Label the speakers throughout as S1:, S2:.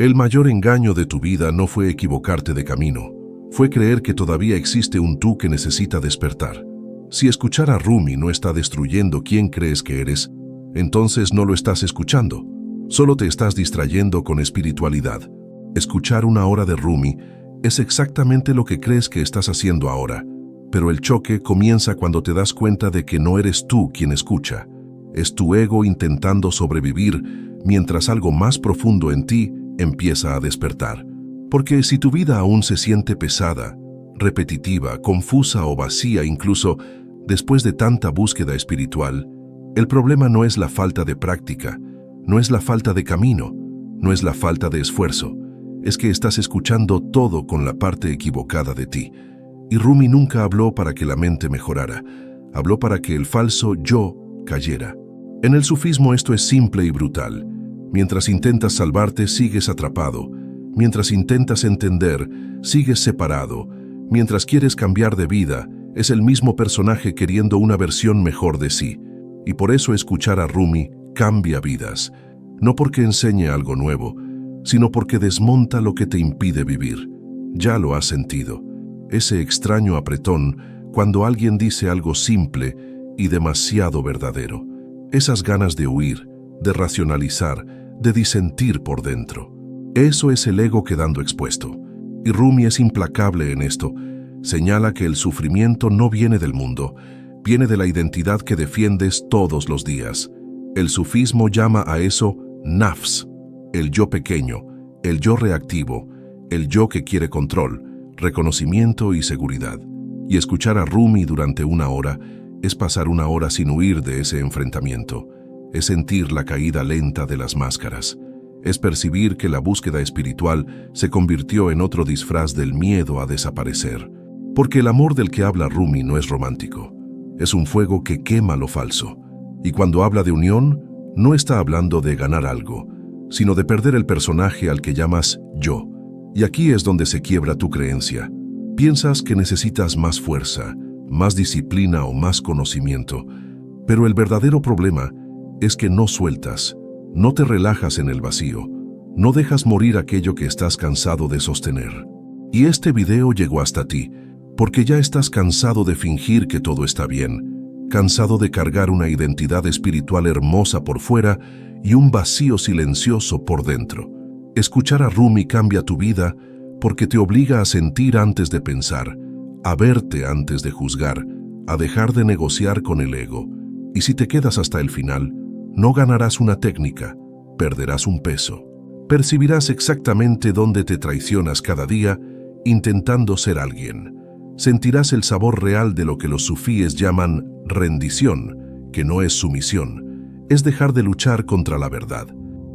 S1: El mayor engaño de tu vida no fue equivocarte de camino, fue creer que todavía existe un tú que necesita despertar. Si escuchar a Rumi no está destruyendo quién crees que eres, entonces no lo estás escuchando, solo te estás distrayendo con espiritualidad. Escuchar una hora de Rumi es exactamente lo que crees que estás haciendo ahora, pero el choque comienza cuando te das cuenta de que no eres tú quien escucha, es tu ego intentando sobrevivir mientras algo más profundo en ti empieza a despertar. Porque si tu vida aún se siente pesada, repetitiva, confusa o vacía incluso después de tanta búsqueda espiritual, el problema no es la falta de práctica, no es la falta de camino, no es la falta de esfuerzo, es que estás escuchando todo con la parte equivocada de ti. Y Rumi nunca habló para que la mente mejorara, habló para que el falso yo cayera. En el sufismo esto es simple y brutal. Mientras intentas salvarte, sigues atrapado. Mientras intentas entender, sigues separado. Mientras quieres cambiar de vida, es el mismo personaje queriendo una versión mejor de sí. Y por eso escuchar a Rumi cambia vidas. No porque enseñe algo nuevo, sino porque desmonta lo que te impide vivir. Ya lo has sentido. Ese extraño apretón cuando alguien dice algo simple y demasiado verdadero. Esas ganas de huir, de racionalizar, de disentir por dentro. Eso es el ego quedando expuesto. Y Rumi es implacable en esto. Señala que el sufrimiento no viene del mundo, viene de la identidad que defiendes todos los días. El sufismo llama a eso nafs, el yo pequeño, el yo reactivo, el yo que quiere control, reconocimiento y seguridad. Y escuchar a Rumi durante una hora es pasar una hora sin huir de ese enfrentamiento, es sentir la caída lenta de las máscaras, es percibir que la búsqueda espiritual se convirtió en otro disfraz del miedo a desaparecer. Porque el amor del que habla Rumi no es romántico, es un fuego que quema lo falso. Y cuando habla de unión, no está hablando de ganar algo, sino de perder el personaje al que llamas yo. Y aquí es donde se quiebra tu creencia. Piensas que necesitas más fuerza, más disciplina o más conocimiento, pero el verdadero problema es que no sueltas, no te relajas en el vacío, no dejas morir aquello que estás cansado de sostener. Y este video llegó hasta ti, porque ya estás cansado de fingir que todo está bien, cansado de cargar una identidad espiritual hermosa por fuera y un vacío silencioso por dentro. Escuchar a Rumi cambia tu vida porque te obliga a sentir antes de pensar, a verte antes de juzgar, a dejar de negociar con el ego. Y si te quedas hasta el final, no ganarás una técnica, perderás un peso. Percibirás exactamente dónde te traicionas cada día intentando ser alguien. Sentirás el sabor real de lo que los sufíes llaman rendición, que no es sumisión, es dejar de luchar contra la verdad.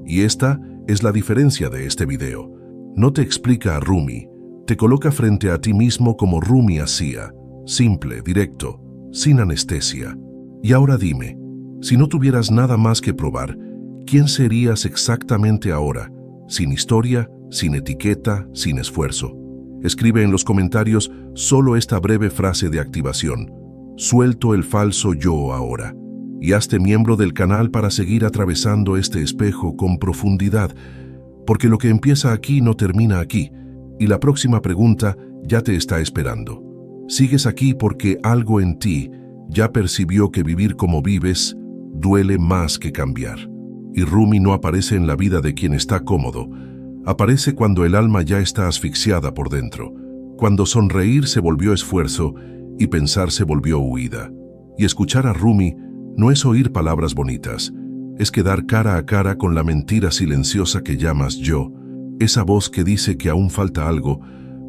S1: Y esta es la diferencia de este video. No te explica a Rumi, te coloca frente a ti mismo como Rumi hacía, simple, directo, sin anestesia. Y ahora dime, si no tuvieras nada más que probar, ¿quién serías exactamente ahora? Sin historia, sin etiqueta, sin esfuerzo. Escribe en los comentarios solo esta breve frase de activación. Suelto el falso yo ahora. Y hazte miembro del canal para seguir atravesando este espejo con profundidad, porque lo que empieza aquí no termina aquí, y la próxima pregunta ya te está esperando. Sigues aquí porque algo en ti ya percibió que vivir como vives duele más que cambiar. Y Rumi no aparece en la vida de quien está cómodo, aparece cuando el alma ya está asfixiada por dentro, cuando sonreír se volvió esfuerzo y pensar se volvió huida. Y escuchar a Rumi no es oír palabras bonitas, es quedar cara a cara con la mentira silenciosa que llamas yo, esa voz que dice que aún falta algo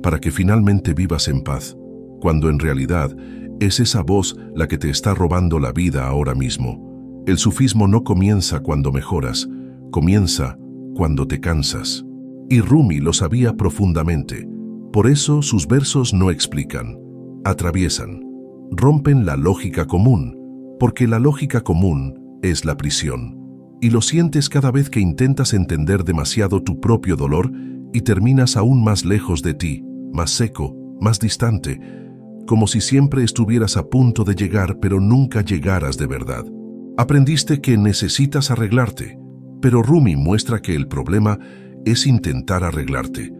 S1: para que finalmente vivas en paz, cuando en realidad es esa voz la que te está robando la vida ahora mismo. El sufismo no comienza cuando mejoras, comienza cuando te cansas. Y Rumi lo sabía profundamente, por eso sus versos no explican, atraviesan, rompen la lógica común, porque la lógica común es la prisión. Y lo sientes cada vez que intentas entender demasiado tu propio dolor y terminas aún más lejos de ti, más seco, más distante, como si siempre estuvieras a punto de llegar pero nunca llegaras de verdad. Aprendiste que necesitas arreglarte, pero Rumi muestra que el problema es intentar arreglarte,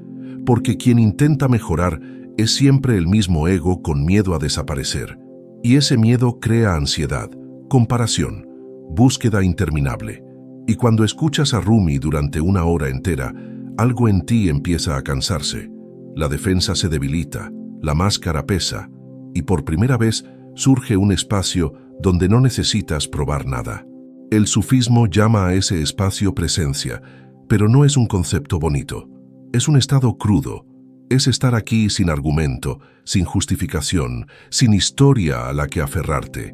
S1: porque quien intenta mejorar es siempre el mismo ego con miedo a desaparecer, y ese miedo crea ansiedad, comparación, búsqueda interminable. Y cuando escuchas a Rumi durante una hora entera, algo en ti empieza a cansarse, la defensa se debilita, la máscara pesa, y por primera vez surge un espacio donde no necesitas probar nada. El sufismo llama a ese espacio presencia, pero no es un concepto bonito. Es un estado crudo. Es estar aquí sin argumento, sin justificación, sin historia a la que aferrarte.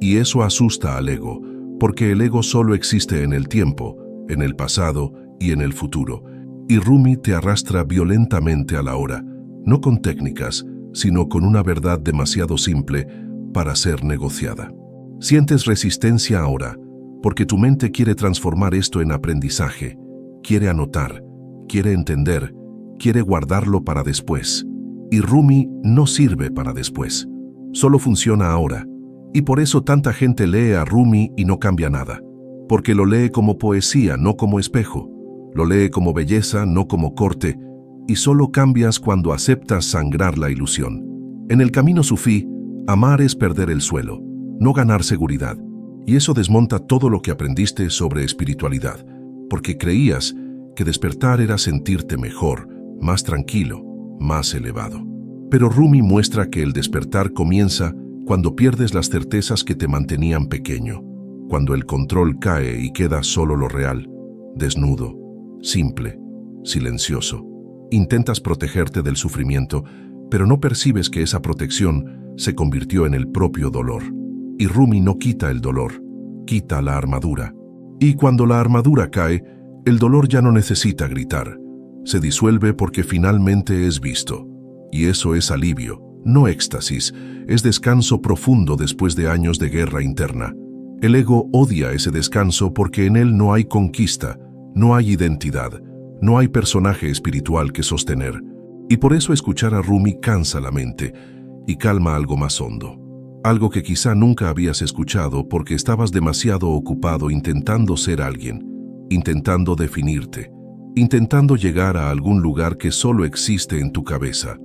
S1: Y eso asusta al ego, porque el ego solo existe en el tiempo, en el pasado y en el futuro. Y Rumi te arrastra violentamente a la hora, no con técnicas, sino con una verdad demasiado simple para ser negociada. Sientes resistencia ahora, porque tu mente quiere transformar esto en aprendizaje, quiere anotar, quiere entender, quiere guardarlo para después. Y Rumi no sirve para después, solo funciona ahora. Y por eso tanta gente lee a Rumi y no cambia nada, porque lo lee como poesía, no como espejo. Lo lee como belleza, no como corte, y solo cambias cuando aceptas sangrar la ilusión. En el camino sufí, amar es perder el suelo, no ganar seguridad, y eso desmonta todo lo que aprendiste sobre espiritualidad, porque creías que despertar era sentirte mejor, más tranquilo, más elevado. Pero Rumi muestra que el despertar comienza cuando pierdes las certezas que te mantenían pequeño, cuando el control cae y queda solo lo real, desnudo, simple, silencioso. Intentas protegerte del sufrimiento, pero no percibes que esa protección se convirtió en el propio dolor. Y Rumi no quita el dolor, quita la armadura. Y cuando la armadura cae, el dolor ya no necesita gritar. Se disuelve porque finalmente es visto. Y eso es alivio, no éxtasis, es descanso profundo después de años de guerra interna. El ego odia ese descanso porque en él no hay conquista, no hay identidad, no hay personaje espiritual que sostener. Y por eso escuchar a Rumi cansa la mente y calma algo más hondo. Algo que quizá nunca habías escuchado porque estabas demasiado ocupado intentando ser alguien, intentando definirte, intentando llegar a algún lugar que solo existe en tu cabeza.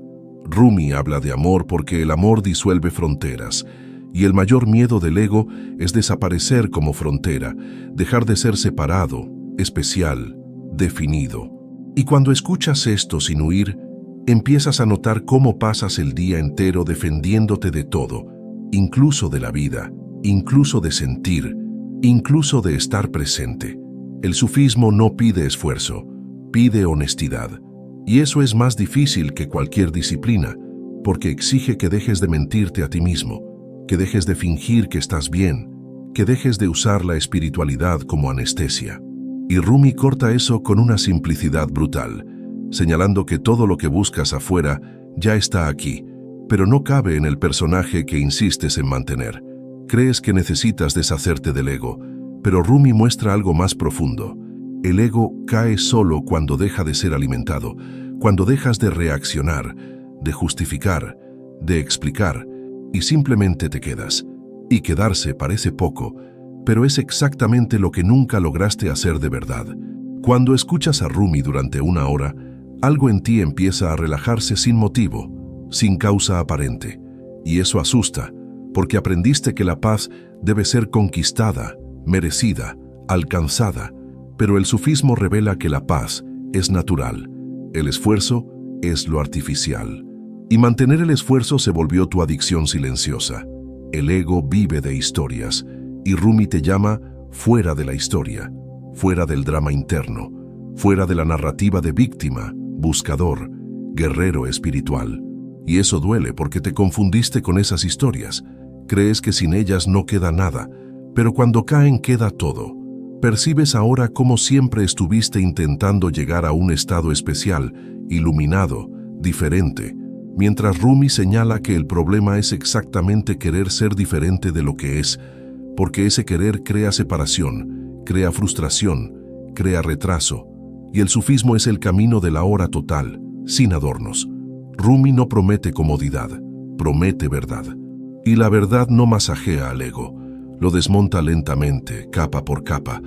S1: Rumi habla de amor porque el amor disuelve fronteras, y el mayor miedo del ego es desaparecer como frontera, dejar de ser separado, especial, definido. Y cuando escuchas esto sin huir, empiezas a notar cómo pasas el día entero defendiéndote de todo, incluso de la vida, incluso de sentir, incluso de estar presente. El sufismo no pide esfuerzo, pide honestidad. Y eso es más difícil que cualquier disciplina, porque exige que dejes de mentirte a ti mismo, que dejes de fingir que estás bien, que dejes de usar la espiritualidad como anestesia. Y Rumi corta eso con una simplicidad brutal, señalando que todo lo que buscas afuera ya está aquí, pero no cabe en el personaje que insistes en mantener. Crees que necesitas deshacerte del ego, pero Rumi muestra algo más profundo. El ego cae solo cuando deja de ser alimentado, cuando dejas de reaccionar, de justificar, de explicar, y simplemente te quedas. Y quedarse parece poco, pero es exactamente lo que nunca lograste hacer de verdad. Cuando escuchas a Rumi durante una hora, algo en ti empieza a relajarse sin motivo, sin causa aparente. Y eso asusta, porque aprendiste que la paz debe ser conquistada, merecida, alcanzada. Pero el sufismo revela que la paz es natural, el esfuerzo es lo artificial. Y mantener el esfuerzo se volvió tu adicción silenciosa. El ego vive de historias, y Rumi te llama fuera de la historia, fuera del drama interno, fuera de la narrativa de víctima, buscador, guerrero espiritual. Y eso duele porque te confundiste con esas historias. Crees que sin ellas no queda nada, pero cuando caen queda todo. Percibes ahora cómo siempre estuviste intentando llegar a un estado especial, iluminado, diferente, mientras Rumi señala que el problema es exactamente querer ser diferente de lo que es, porque ese querer crea separación, crea frustración, crea retraso, y el sufismo es el camino de la hora total, sin adornos. Rumi no promete comodidad, promete verdad. Y la verdad no masajea al ego, lo desmonta lentamente, capa por capa,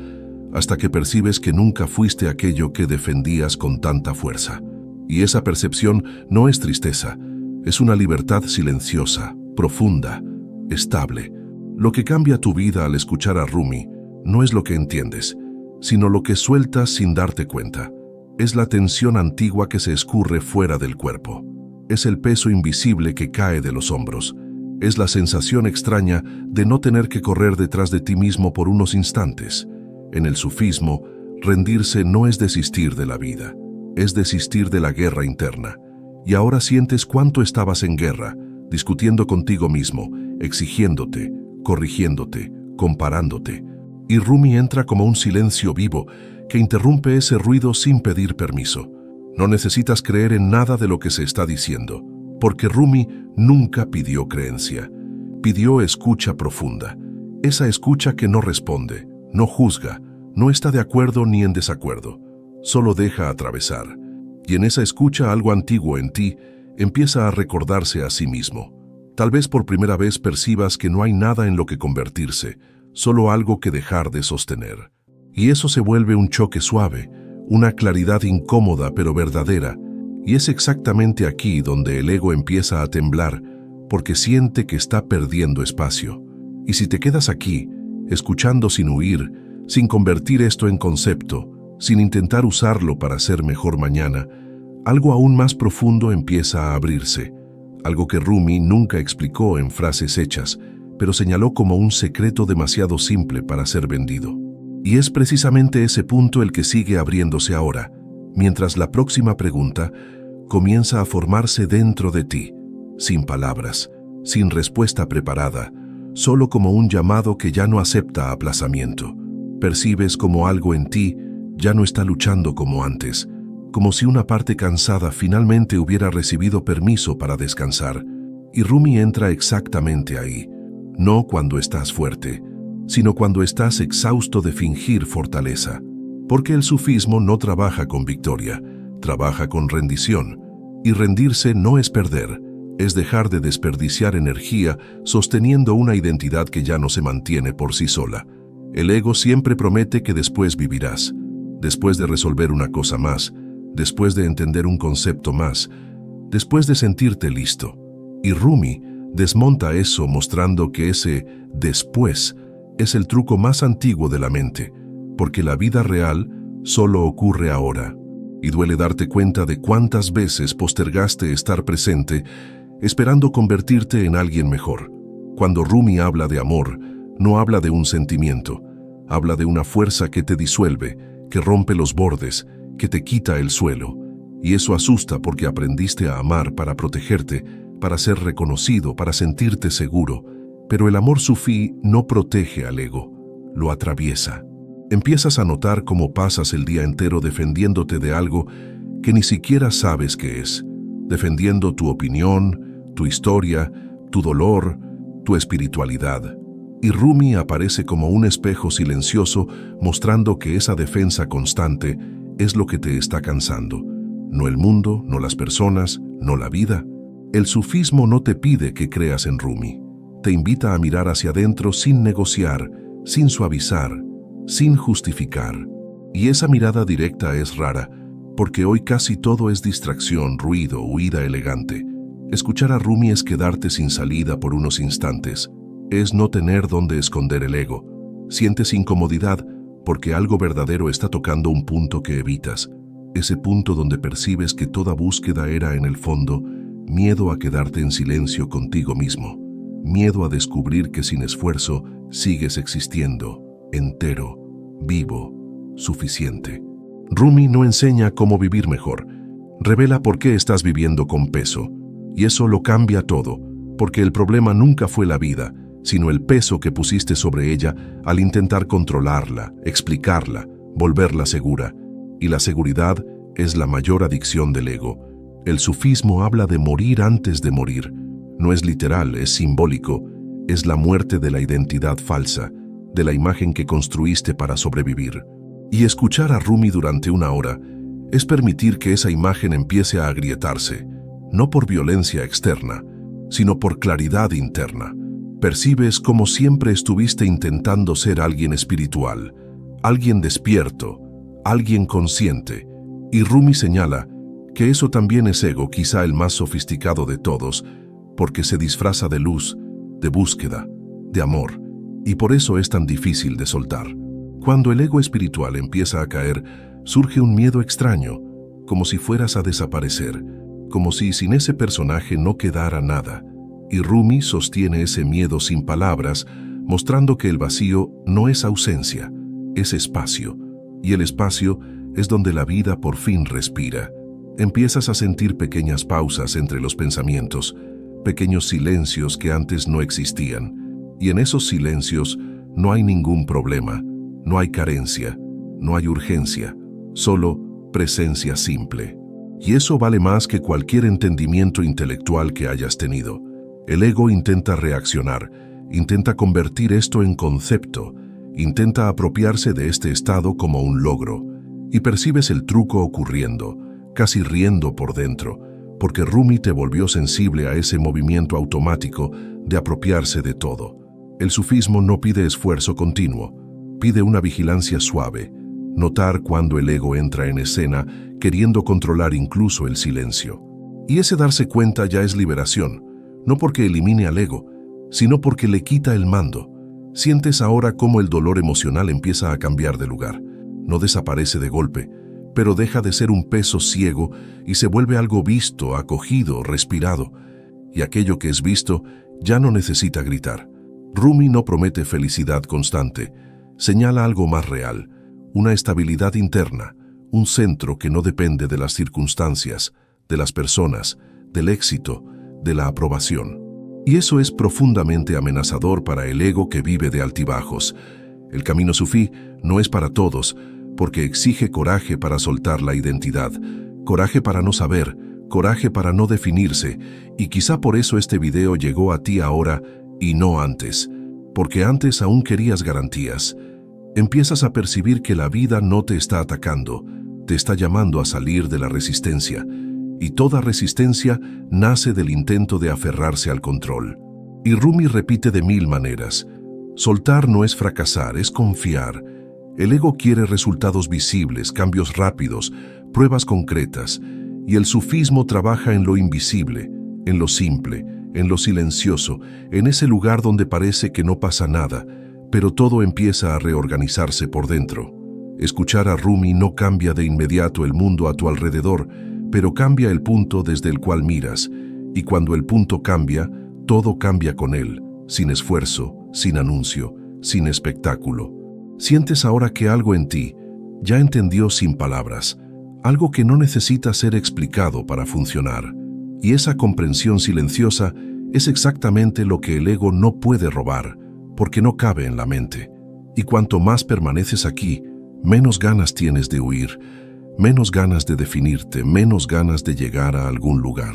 S1: hasta que percibes que nunca fuiste aquello que defendías con tanta fuerza. Y esa percepción no es tristeza, es una libertad silenciosa, profunda, estable. Lo que cambia tu vida al escuchar a Rumi no es lo que entiendes, sino lo que sueltas sin darte cuenta. Es la tensión antigua que se escurre fuera del cuerpo. Es el peso invisible que cae de los hombros. Es la sensación extraña de no tener que correr detrás de ti mismo por unos instantes. En el sufismo, rendirse no es desistir de la vida, es desistir de la guerra interna. Y ahora sientes cuánto estabas en guerra, discutiendo contigo mismo, exigiéndote, corrigiéndote, comparándote. Y Rumi entra como un silencio vivo que interrumpe ese ruido sin pedir permiso. No necesitas creer en nada de lo que se está diciendo, porque Rumi nunca pidió creencia. Pidió escucha profunda, esa escucha que no responde, no juzga, no está de acuerdo ni en desacuerdo, solo deja atravesar. Y en esa escucha algo antiguo en ti empieza a recordarse a sí mismo. Tal vez por primera vez percibas que no hay nada en lo que convertirse, solo algo que dejar de sostener. Y eso se vuelve un choque suave, una claridad incómoda pero verdadera, y es exactamente aquí donde el ego empieza a temblar, porque siente que está perdiendo espacio. Y si te quedas aquí, escuchando sin huir, sin convertir esto en concepto, sin intentar usarlo para ser mejor mañana, algo aún más profundo empieza a abrirse, algo que Rumi nunca explicó en frases hechas, pero señaló como un secreto demasiado simple para ser vendido. Y es precisamente ese punto el que sigue abriéndose ahora, mientras la próxima pregunta comienza a formarse dentro de ti, sin palabras, sin respuesta preparada, solo como un llamado que ya no acepta aplazamiento. Percibes como algo en ti ya no está luchando como antes, como si una parte cansada finalmente hubiera recibido permiso para descansar. Y Rumi entra exactamente ahí, no cuando estás fuerte, sino cuando estás exhausto de fingir fortaleza. Porque el sufismo no trabaja con victoria, trabaja con rendición. Y rendirse no es perder, es dejar de desperdiciar energía sosteniendo una identidad que ya no se mantiene por sí sola. El ego siempre promete que después vivirás, después de resolver una cosa más, después de entender un concepto más, después de sentirte listo. Y Rumi desmonta eso mostrando que ese después es el truco más antiguo de la mente, porque la vida real solo ocurre ahora. Y duele darte cuenta de cuántas veces postergaste estar presente esperando convertirte en alguien mejor. Cuando Rumi habla de amor, no habla de un sentimiento, habla de una fuerza que te disuelve, que rompe los bordes, que te quita el suelo. Y eso asusta porque aprendiste a amar para protegerte, para ser reconocido, para sentirte seguro. Pero el amor sufí no protege al ego, lo atraviesa. Empiezas a notar cómo pasas el día entero defendiéndote de algo que ni siquiera sabes qué es, defendiendo tu opinión, tu historia, tu dolor, tu espiritualidad. Y Rumi aparece como un espejo silencioso mostrando que esa defensa constante es lo que te está cansando. No el mundo, no las personas, no la vida. El sufismo no te pide que creas en Rumi. Te invita a mirar hacia adentro sin negociar, sin suavizar, sin justificar. Y esa mirada directa es rara, porque hoy casi todo es distracción, ruido, huida elegante. Escuchar a Rumi es quedarte sin salida por unos instantes. Es no tener dónde esconder el ego. Sientes incomodidad porque algo verdadero está tocando un punto que evitas. Ese punto donde percibes que toda búsqueda era en el fondo miedo a quedarte en silencio contigo mismo. Miedo a descubrir que sin esfuerzo sigues existiendo, entero, vivo, suficiente. Rumi no enseña cómo vivir mejor. Revela por qué estás viviendo con peso. Y eso lo cambia todo, porque el problema nunca fue la vida, sino el peso que pusiste sobre ella al intentar controlarla, explicarla, volverla segura. Y la seguridad es la mayor adicción del ego. El sufismo habla de morir antes de morir. No es literal, es simbólico. Es la muerte de la identidad falsa, de la imagen que construiste para sobrevivir. Y escuchar a Rumi durante una hora es permitir que esa imagen empiece a agrietarse, no por violencia externa, sino por claridad interna. Percibes como siempre estuviste intentando ser alguien espiritual, alguien despierto, alguien consciente. Y Rumi señala que eso también es ego, quizá el más sofisticado de todos, porque se disfraza de luz, de búsqueda, de amor, y por eso es tan difícil de soltar. Cuando el ego espiritual empieza a caer, surge un miedo extraño, como si fueras a desaparecer, como si sin ese personaje no quedara nada. Y Rumi sostiene ese miedo sin palabras, mostrando que el vacío no es ausencia, es espacio, y el espacio es donde la vida por fin respira. Empiezas a sentir pequeñas pausas entre los pensamientos, pequeños silencios que antes no existían, y en esos silencios no hay ningún problema, no hay carencia, no hay urgencia, solo presencia simple. Y eso vale más que cualquier entendimiento intelectual que hayas tenido. El ego intenta reaccionar, intenta convertir esto en concepto, intenta apropiarse de este estado como un logro, y percibes el truco ocurriendo, casi riendo por dentro, porque Rumi te volvió sensible a ese movimiento automático de apropiarse de todo. El sufismo no pide esfuerzo continuo, pide una vigilancia suave, notar cuando el ego entra en escena, queriendo controlar incluso el silencio. Y ese darse cuenta ya es liberación, no porque elimine al ego, sino porque le quita el mando. Sientes ahora cómo el dolor emocional empieza a cambiar de lugar. No desaparece de golpe, pero deja de ser un peso ciego y se vuelve algo visto, acogido, respirado. Y aquello que es visto ya no necesita gritar. Rumi no promete felicidad constante, señala algo más real, una estabilidad interna, un centro que no depende de las circunstancias, de las personas, del éxito, de la aprobación. Y eso es profundamente amenazador para el ego que vive de altibajos. El camino sufí no es para todos, porque exige coraje para soltar la identidad, coraje para no saber, coraje para no definirse, y quizá por eso este video llegó a ti ahora y no antes, porque antes aún querías garantías. Empiezas a percibir que la vida no te está atacando, te está llamando a salir de la resistencia, y toda resistencia nace del intento de aferrarse al control. Y Rumi repite de 1000 maneras: soltar no es fracasar, es confiar. El ego quiere resultados visibles, cambios rápidos, pruebas concretas, y el sufismo trabaja en lo invisible, en lo simple, en lo silencioso, en ese lugar donde parece que no pasa nada, pero todo empieza a reorganizarse por dentro. Escuchar a Rumi no cambia de inmediato el mundo a tu alrededor, pero cambia el punto desde el cual miras, y cuando el punto cambia, todo cambia con él, sin esfuerzo, sin anuncio, sin espectáculo. Sientes ahora que algo en ti ya entendió sin palabras, algo que no necesita ser explicado para funcionar. Y esa comprensión silenciosa es exactamente lo que el ego no puede robar, porque no cabe en la mente. Y cuanto más permaneces aquí, menos ganas tienes de huir, menos ganas de definirte, menos ganas de llegar a algún lugar.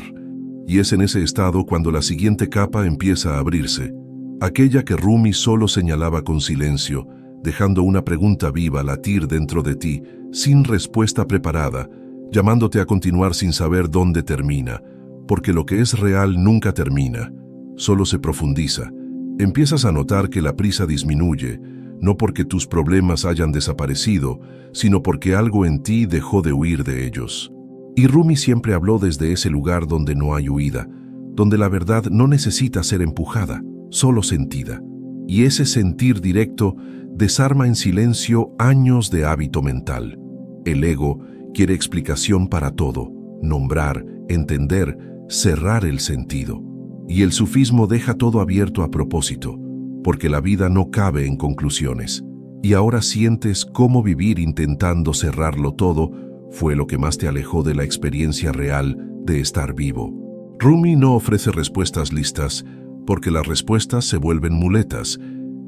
S1: Y es en ese estado cuando la siguiente capa empieza a abrirse, aquella que Rumi solo señalaba con silencio, dejando una pregunta viva latir dentro de ti, sin respuesta preparada, llamándote a continuar sin saber dónde termina, porque lo que es real nunca termina, solo se profundiza. Empiezas a notar que la prisa disminuye, no porque tus problemas hayan desaparecido, sino porque algo en ti dejó de huir de ellos. Y Rumi siempre habló desde ese lugar donde no hay huida, donde la verdad no necesita ser empujada, solo sentida. Y ese sentir directo desarma en silencio años de hábito mental. El ego quiere explicación para todo, nombrar, entender, cerrar el sentido. Y el sufismo deja todo abierto a propósito, porque la vida no cabe en conclusiones. Y ahora sientes cómo vivir intentando cerrarlo todo fue lo que más te alejó de la experiencia real de estar vivo. Rumi no ofrece respuestas listas, porque las respuestas se vuelven muletas,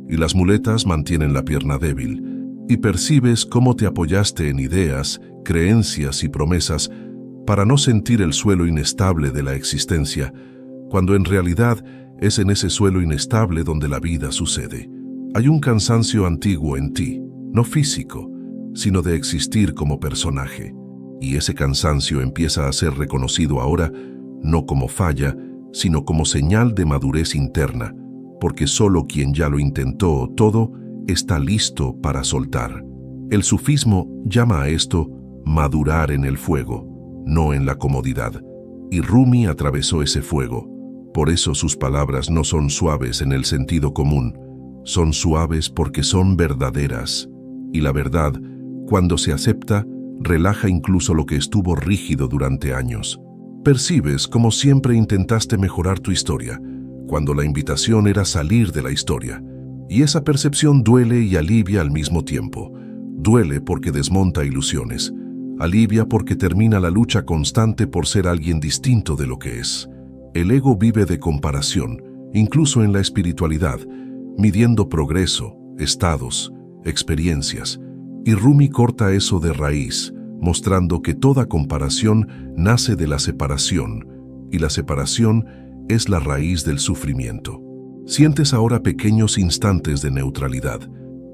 S1: y las muletas mantienen la pierna débil, y percibes cómo te apoyaste en ideas, creencias y promesas para no sentir el suelo inestable de la existencia, cuando en realidad es en ese suelo inestable donde la vida sucede. Hay un cansancio antiguo en ti, no físico, sino de existir como personaje, y ese cansancio empieza a ser reconocido ahora no como falla, sino como señal de madurez interna, porque solo quien ya lo intentó todo está listo para soltar. El sufismo llama a esto madurar en el fuego, no en la comodidad, y Rumi atravesó ese fuego. Por eso sus palabras no son suaves en el sentido común, son suaves porque son verdaderas, y la verdad, cuando se acepta, relaja incluso lo que estuvo rígido durante años. Percibes como siempre intentaste mejorar tu historia, cuando la invitación era salir de la historia, y esa percepción duele y alivia al mismo tiempo. Duele porque desmonta ilusiones, alivia porque termina la lucha constante por ser alguien distinto de lo que es. El ego vive de comparación, incluso en la espiritualidad, midiendo progreso, estados, experiencias, y Rumi corta eso de raíz, mostrando que toda comparación nace de la separación, y la separación es la raíz del sufrimiento. Sientes ahora pequeños instantes de neutralidad,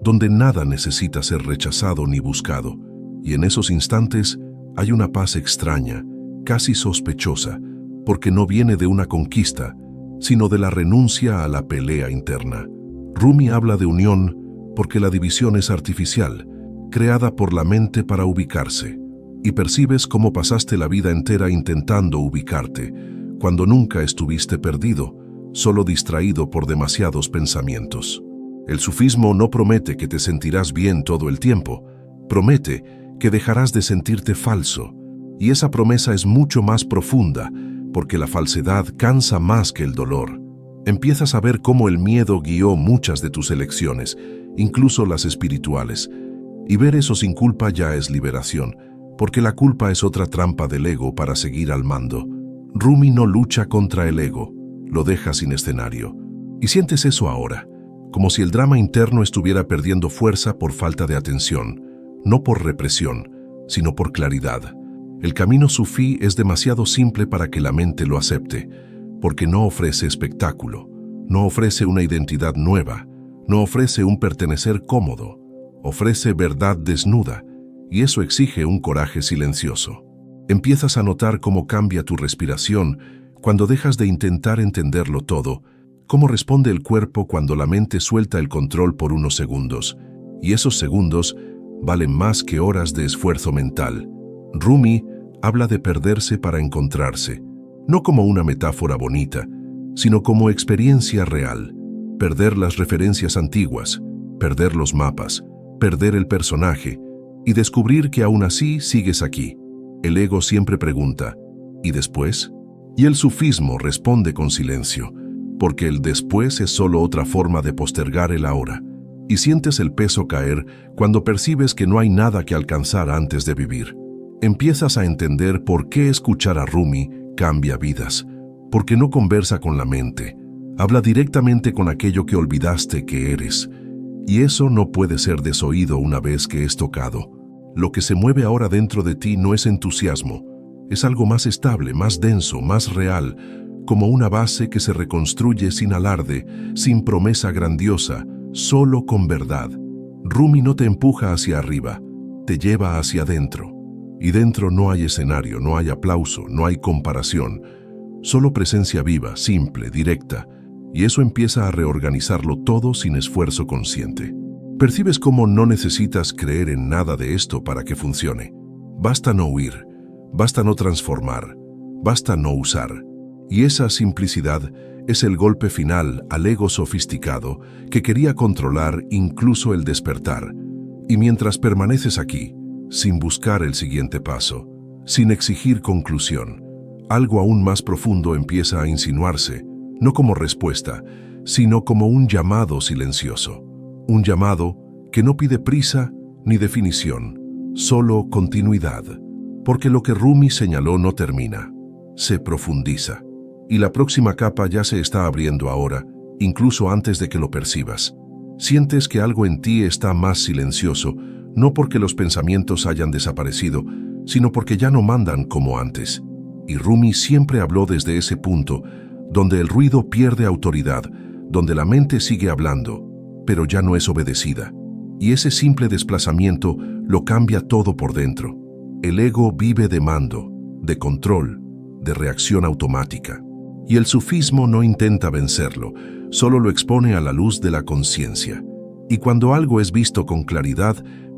S1: donde nada necesita ser rechazado ni buscado, y en esos instantes hay una paz extraña, casi sospechosa, porque no viene de una conquista, sino de la renuncia a la pelea interna. Rumi habla de unión porque la división es artificial, creada por la mente para ubicarse, y percibes cómo pasaste la vida entera intentando ubicarte, cuando nunca estuviste perdido, solo distraído por demasiados pensamientos. El sufismo no promete que te sentirás bien todo el tiempo, promete que dejarás de sentirte falso, y esa promesa es mucho más profunda, porque la falsedad cansa más que el dolor. Empiezas a ver cómo el miedo guió muchas de tus elecciones, incluso las espirituales, y ver eso sin culpa ya es liberación, porque la culpa es otra trampa del ego para seguir al mando. Rumi no lucha contra el ego, lo deja sin escenario. Y sientes eso ahora, como si el drama interno estuviera perdiendo fuerza por falta de atención, no por represión, sino por claridad. El camino sufí es demasiado simple para que la mente lo acepte, porque no ofrece espectáculo, no ofrece una identidad nueva, no ofrece un pertenecer cómodo, ofrece verdad desnuda, y eso exige un coraje silencioso. Empiezas a notar cómo cambia tu respiración cuando dejas de intentar entenderlo todo, cómo responde el cuerpo cuando la mente suelta el control por unos segundos, y esos segundos valen más que horas de esfuerzo mental. Rumi habla de perderse para encontrarse, no como una metáfora bonita, sino como experiencia real. Perder las referencias antiguas, perder los mapas, perder el personaje, y descubrir que aún así sigues aquí. El ego siempre pregunta, ¿y después? Y el sufismo responde con silencio, porque el después es solo otra forma de postergar el ahora, y sientes el peso caer cuando percibes que no hay nada que alcanzar antes de vivir. Empiezas a entender por qué escuchar a Rumi cambia vidas, porque no conversa con la mente, habla directamente con aquello que olvidaste que eres, y eso no puede ser desoído una vez que es tocado. Lo que se mueve ahora dentro de ti no es entusiasmo, es algo más estable, más denso, más real, como una base que se reconstruye sin alarde, sin promesa grandiosa, solo con verdad. Rumi no te empuja hacia arriba, te lleva hacia adentro. Y dentro no hay escenario, no hay aplauso, no hay comparación, solo presencia viva, simple, directa, y eso empieza a reorganizarlo todo sin esfuerzo consciente. Percibes cómo no necesitas creer en nada de esto para que funcione. Basta no huir, basta no transformar, basta no usar. Y esa simplicidad es el golpe final al ego sofisticado que quería controlar incluso el despertar. Y mientras permaneces aquí, sin buscar el siguiente paso, sin exigir conclusión, algo aún más profundo empieza a insinuarse, no como respuesta, sino como un llamado silencioso. Un llamado que no pide prisa ni definición, solo continuidad. Porque lo que Rumi señaló no termina, se profundiza. Y la próxima capa ya se está abriendo ahora, incluso antes de que lo percibas. Sientes que algo en ti está más silencioso, no porque los pensamientos hayan desaparecido, sino porque ya no mandan como antes. Y Rumi siempre habló desde ese punto, donde el ruido pierde autoridad, donde la mente sigue hablando, pero ya no es obedecida. Y ese simple desplazamiento lo cambia todo por dentro. El ego vive de mando, de control, de reacción automática. Y el sufismo no intenta vencerlo, solo lo expone a la luz de la conciencia. Y cuando algo es visto con claridad,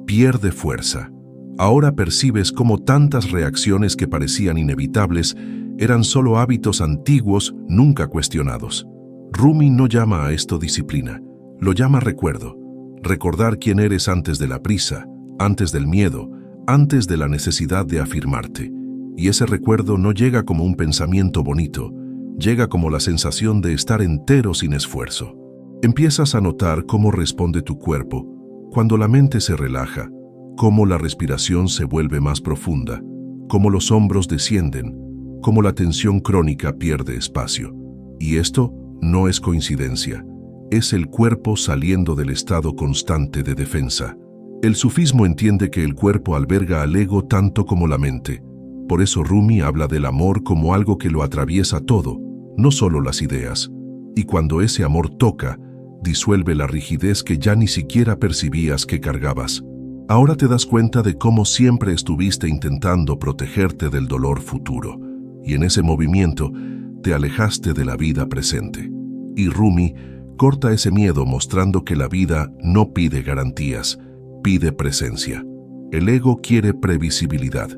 S1: pierde fuerza. Ahora percibes cómo tantas reacciones que parecían inevitables eran solo hábitos antiguos nunca cuestionados. Rumi no llama a esto disciplina, lo llama recuerdo. Recordar quién eres antes de la prisa, antes del miedo, antes de la necesidad de afirmarte. Y ese recuerdo no llega como un pensamiento bonito, llega como la sensación de estar entero sin esfuerzo. Empiezas a notar cómo responde tu cuerpo cuando la mente se relaja, cómo la respiración se vuelve más profunda, cómo los hombros descienden, cómo la tensión crónica pierde espacio. Y esto no es coincidencia, es el cuerpo saliendo del estado constante de defensa. El sufismo entiende que el cuerpo alberga al ego tanto como la mente. Por eso Rumi habla del amor como algo que lo atraviesa todo, no solo las ideas. Y cuando ese amor toca, disuelve la rigidez que ya ni siquiera percibías que cargabas. Ahora te das cuenta de cómo siempre estuviste intentando protegerte del dolor futuro, y en ese movimiento te alejaste de la vida presente. Y Rumi corta ese miedo mostrando que la vida no pide garantías, pide presencia. El ego quiere previsibilidad,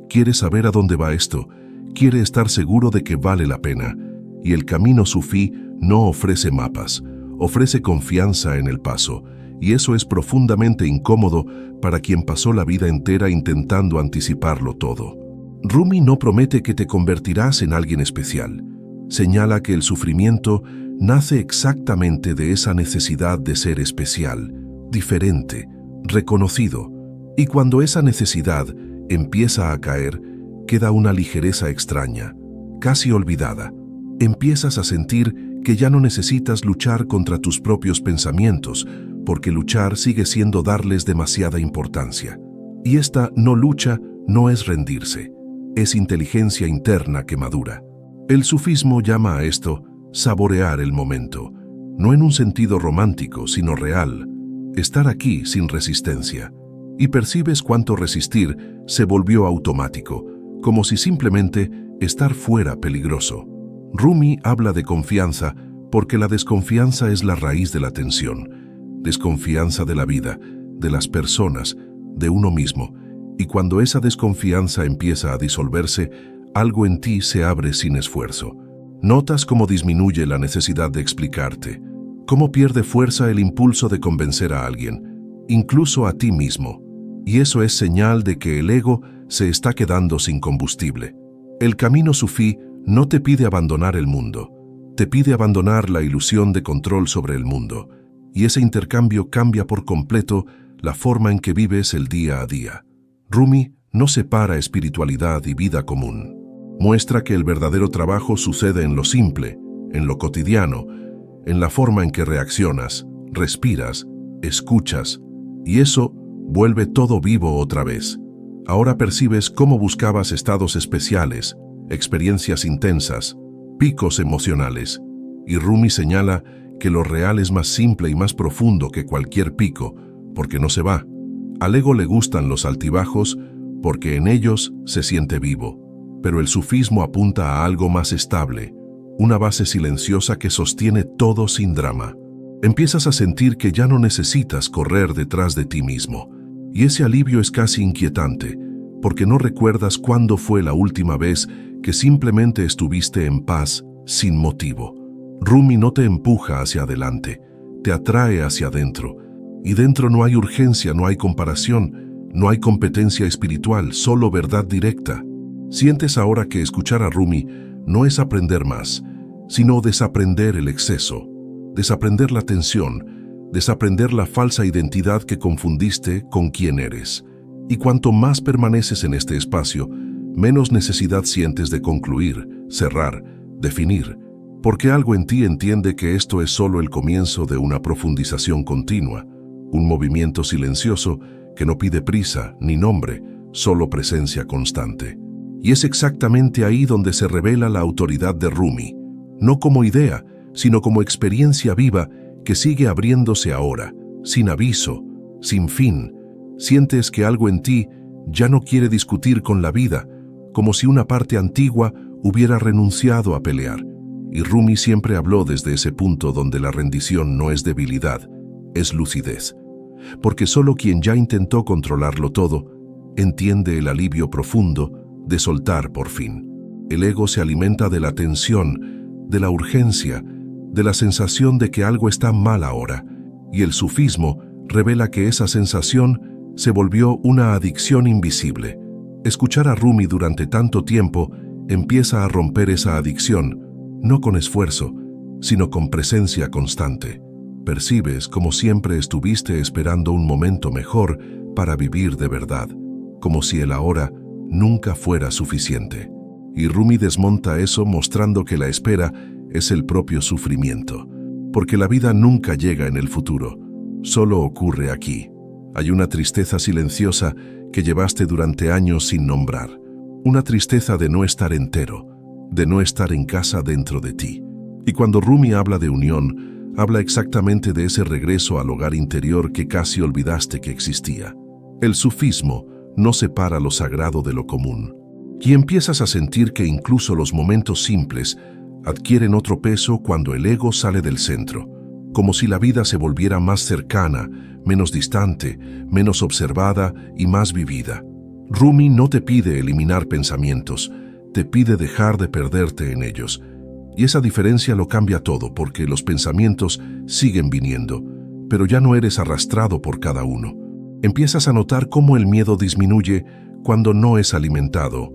S1: quiere saber a dónde va esto, quiere estar seguro de que vale la pena, y el camino sufí no ofrece mapas, ofrece confianza en el paso, y eso es profundamente incómodo para quien pasó la vida entera intentando anticiparlo todo. Rumi no promete que te convertirás en alguien especial. Señala que el sufrimiento nace exactamente de esa necesidad de ser especial, diferente, reconocido, y cuando esa necesidad empieza a caer, queda una ligereza extraña, casi olvidada. Empiezas a sentir que ya no necesitas luchar contra tus propios pensamientos, porque luchar sigue siendo darles demasiada importancia. Y esta no lucha no es rendirse, es inteligencia interna que madura. El sufismo llama a esto saborear el momento, no en un sentido romántico, sino real, estar aquí sin resistencia. Y percibes cuánto resistir se volvió automático, como si simplemente estar fuera peligroso. Rumi habla de confianza porque la desconfianza es la raíz de la tensión. Desconfianza de la vida, de las personas, de uno mismo. Y cuando esa desconfianza empieza a disolverse, algo en ti se abre sin esfuerzo. Notas cómo disminuye la necesidad de explicarte, cómo pierde fuerza el impulso de convencer a alguien, incluso a ti mismo. Y eso es señal de que el ego se está quedando sin combustible. El camino sufí no te pide abandonar el mundo, te pide abandonar la ilusión de control sobre el mundo, y ese intercambio cambia por completo la forma en que vives el día a día. Rumi no separa espiritualidad y vida común. Muestra que el verdadero trabajo sucede en lo simple, en lo cotidiano, en la forma en que reaccionas, respiras, escuchas, y eso vuelve todo vivo otra vez. Ahora percibes cómo buscabas estados especiales, experiencias intensas, picos emocionales, y Rumi señala que lo real es más simple y más profundo que cualquier pico, porque no se va. Al ego le gustan los altibajos porque en ellos se siente vivo, pero el sufismo apunta a algo más estable, una base silenciosa que sostiene todo sin drama. Empiezas a sentir que ya no necesitas correr detrás de ti mismo, y ese alivio es casi inquietante, porque no recuerdas cuándo fue la última vez que simplemente estuviste en paz sin motivo. Rumi no te empuja hacia adelante, te atrae hacia adentro, y dentro no hay urgencia, no hay comparación, no hay competencia espiritual, solo verdad directa. Sientes ahora que escuchar a Rumi no es aprender más, sino desaprender el exceso, desaprender la tensión, desaprender la falsa identidad que confundiste con quién eres. Y cuanto más permaneces en este espacio, menos necesidad sientes de concluir, cerrar, definir, porque algo en ti entiende que esto es solo el comienzo de una profundización continua, un movimiento silencioso que no pide prisa ni nombre, solo presencia constante. Y es exactamente ahí donde se revela la autoridad de Rumi, no como idea, sino como experiencia viva que sigue abriéndose ahora, sin aviso, sin fin. Sientes que algo en ti ya no quiere discutir con la vida, como si una parte antigua hubiera renunciado a pelear. Y Rumi siempre habló desde ese punto donde la rendición no es debilidad, es lucidez. porque solo quien ya intentó controlarlo todo entiende el alivio profundo de soltar por fin. El ego se alimenta de la tensión, de la urgencia, de la sensación de que algo está mal ahora, y el sufismo revela que esa sensación se volvió una adicción invisible. Escuchar a Rumi durante tanto tiempo empieza a romper esa adicción, no con esfuerzo, sino con presencia constante. Percibes como siempre estuviste esperando un momento mejor para vivir de verdad, como si el ahora nunca fuera suficiente. Y Rumi desmonta eso mostrando que la espera es el propio sufrimiento, porque la vida nunca llega en el futuro, solo ocurre aquí. Hay una tristeza silenciosa que llevaste durante años sin nombrar, una tristeza de no estar entero, de no estar en casa dentro de ti. Y cuando Rumi habla de unión, habla exactamente de ese regreso al hogar interior que casi olvidaste que existía. El sufismo no separa lo sagrado de lo común, y empiezas a sentir que incluso los momentos simples adquieren otro peso cuando el ego sale del centro, como si la vida se volviera más cercana, menos distante, menos observada y más vivida. Rumi no te pide eliminar pensamientos, te pide dejar de perderte en ellos. Y esa diferencia lo cambia todo, porque los pensamientos siguen viniendo, pero ya no eres arrastrado por cada uno. Empiezas a notar cómo el miedo disminuye cuando no es alimentado,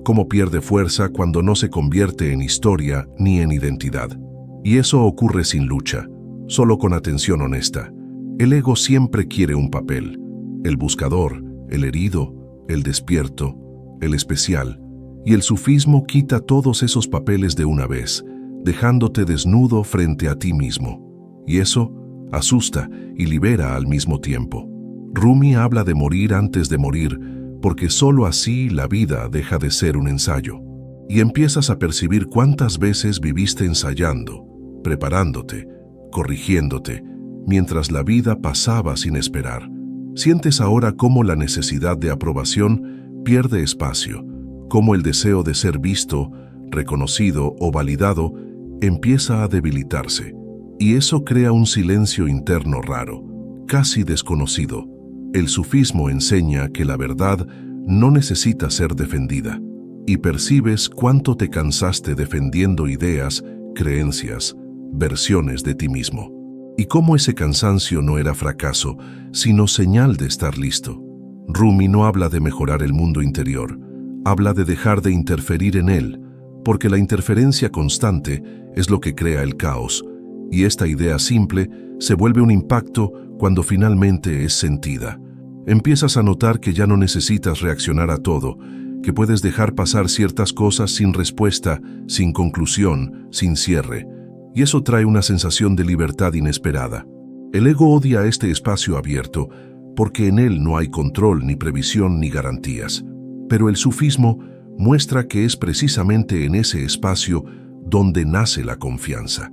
S1: cómo pierde fuerza cuando no se convierte en historia ni en identidad. Y eso ocurre sin lucha, solo con atención honesta. El ego siempre quiere un papel, el buscador, el herido, el despierto, el especial, y el sufismo quita todos esos papeles de una vez, dejándote desnudo frente a ti mismo. Y eso asusta y libera al mismo tiempo. Rumi habla de morir antes de morir, porque solo así la vida deja de ser un ensayo. Y empiezas a percibir cuántas veces viviste ensayando, preparándote, corrigiéndote, mientras la vida pasaba sin esperar. Sientes ahora cómo la necesidad de aprobación pierde espacio, cómo el deseo de ser visto, reconocido o validado empieza a debilitarse. Y eso crea un silencio interno raro, casi desconocido. El sufismo enseña que la verdad no necesita ser defendida, y percibes cuánto te cansaste defendiendo ideas, creencias, versiones de ti mismo. Y cómo ese cansancio no era fracaso, sino señal de estar listo. Rumi no habla de mejorar el mundo interior, habla de dejar de interferir en él, porque la interferencia constante es lo que crea el caos, y esta idea simple se vuelve un impacto cuando finalmente es sentida. Empiezas a notar que ya no necesitas reaccionar a todo, que puedes dejar pasar ciertas cosas sin respuesta, sin conclusión, sin cierre. Y eso trae una sensación de libertad inesperada. El ego odia este espacio abierto porque en él no hay control, ni previsión, ni garantías. Pero el sufismo muestra que es precisamente en ese espacio donde nace la confianza.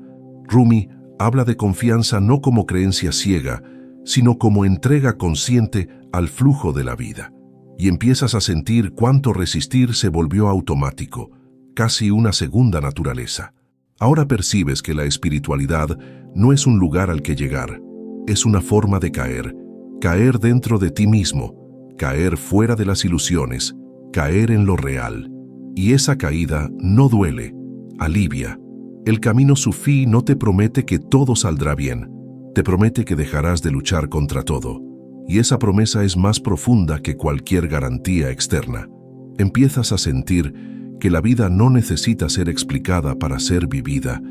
S1: Rumi habla de confianza no como creencia ciega, sino como entrega consciente al flujo de la vida. Y empiezas a sentir cuánto resistir se volvió automático, casi una segunda naturaleza. Ahora percibes que la espiritualidad no es un lugar al que llegar, es una forma de caer, caer dentro de ti mismo, caer fuera de las ilusiones, caer en lo real. Y esa caída no duele, alivia. El camino sufí no te promete que todo saldrá bien, te promete que dejarás de luchar contra todo. Y esa promesa es más profunda que cualquier garantía externa. Empiezas a sentir que la vida no necesita ser explicada para ser vivida,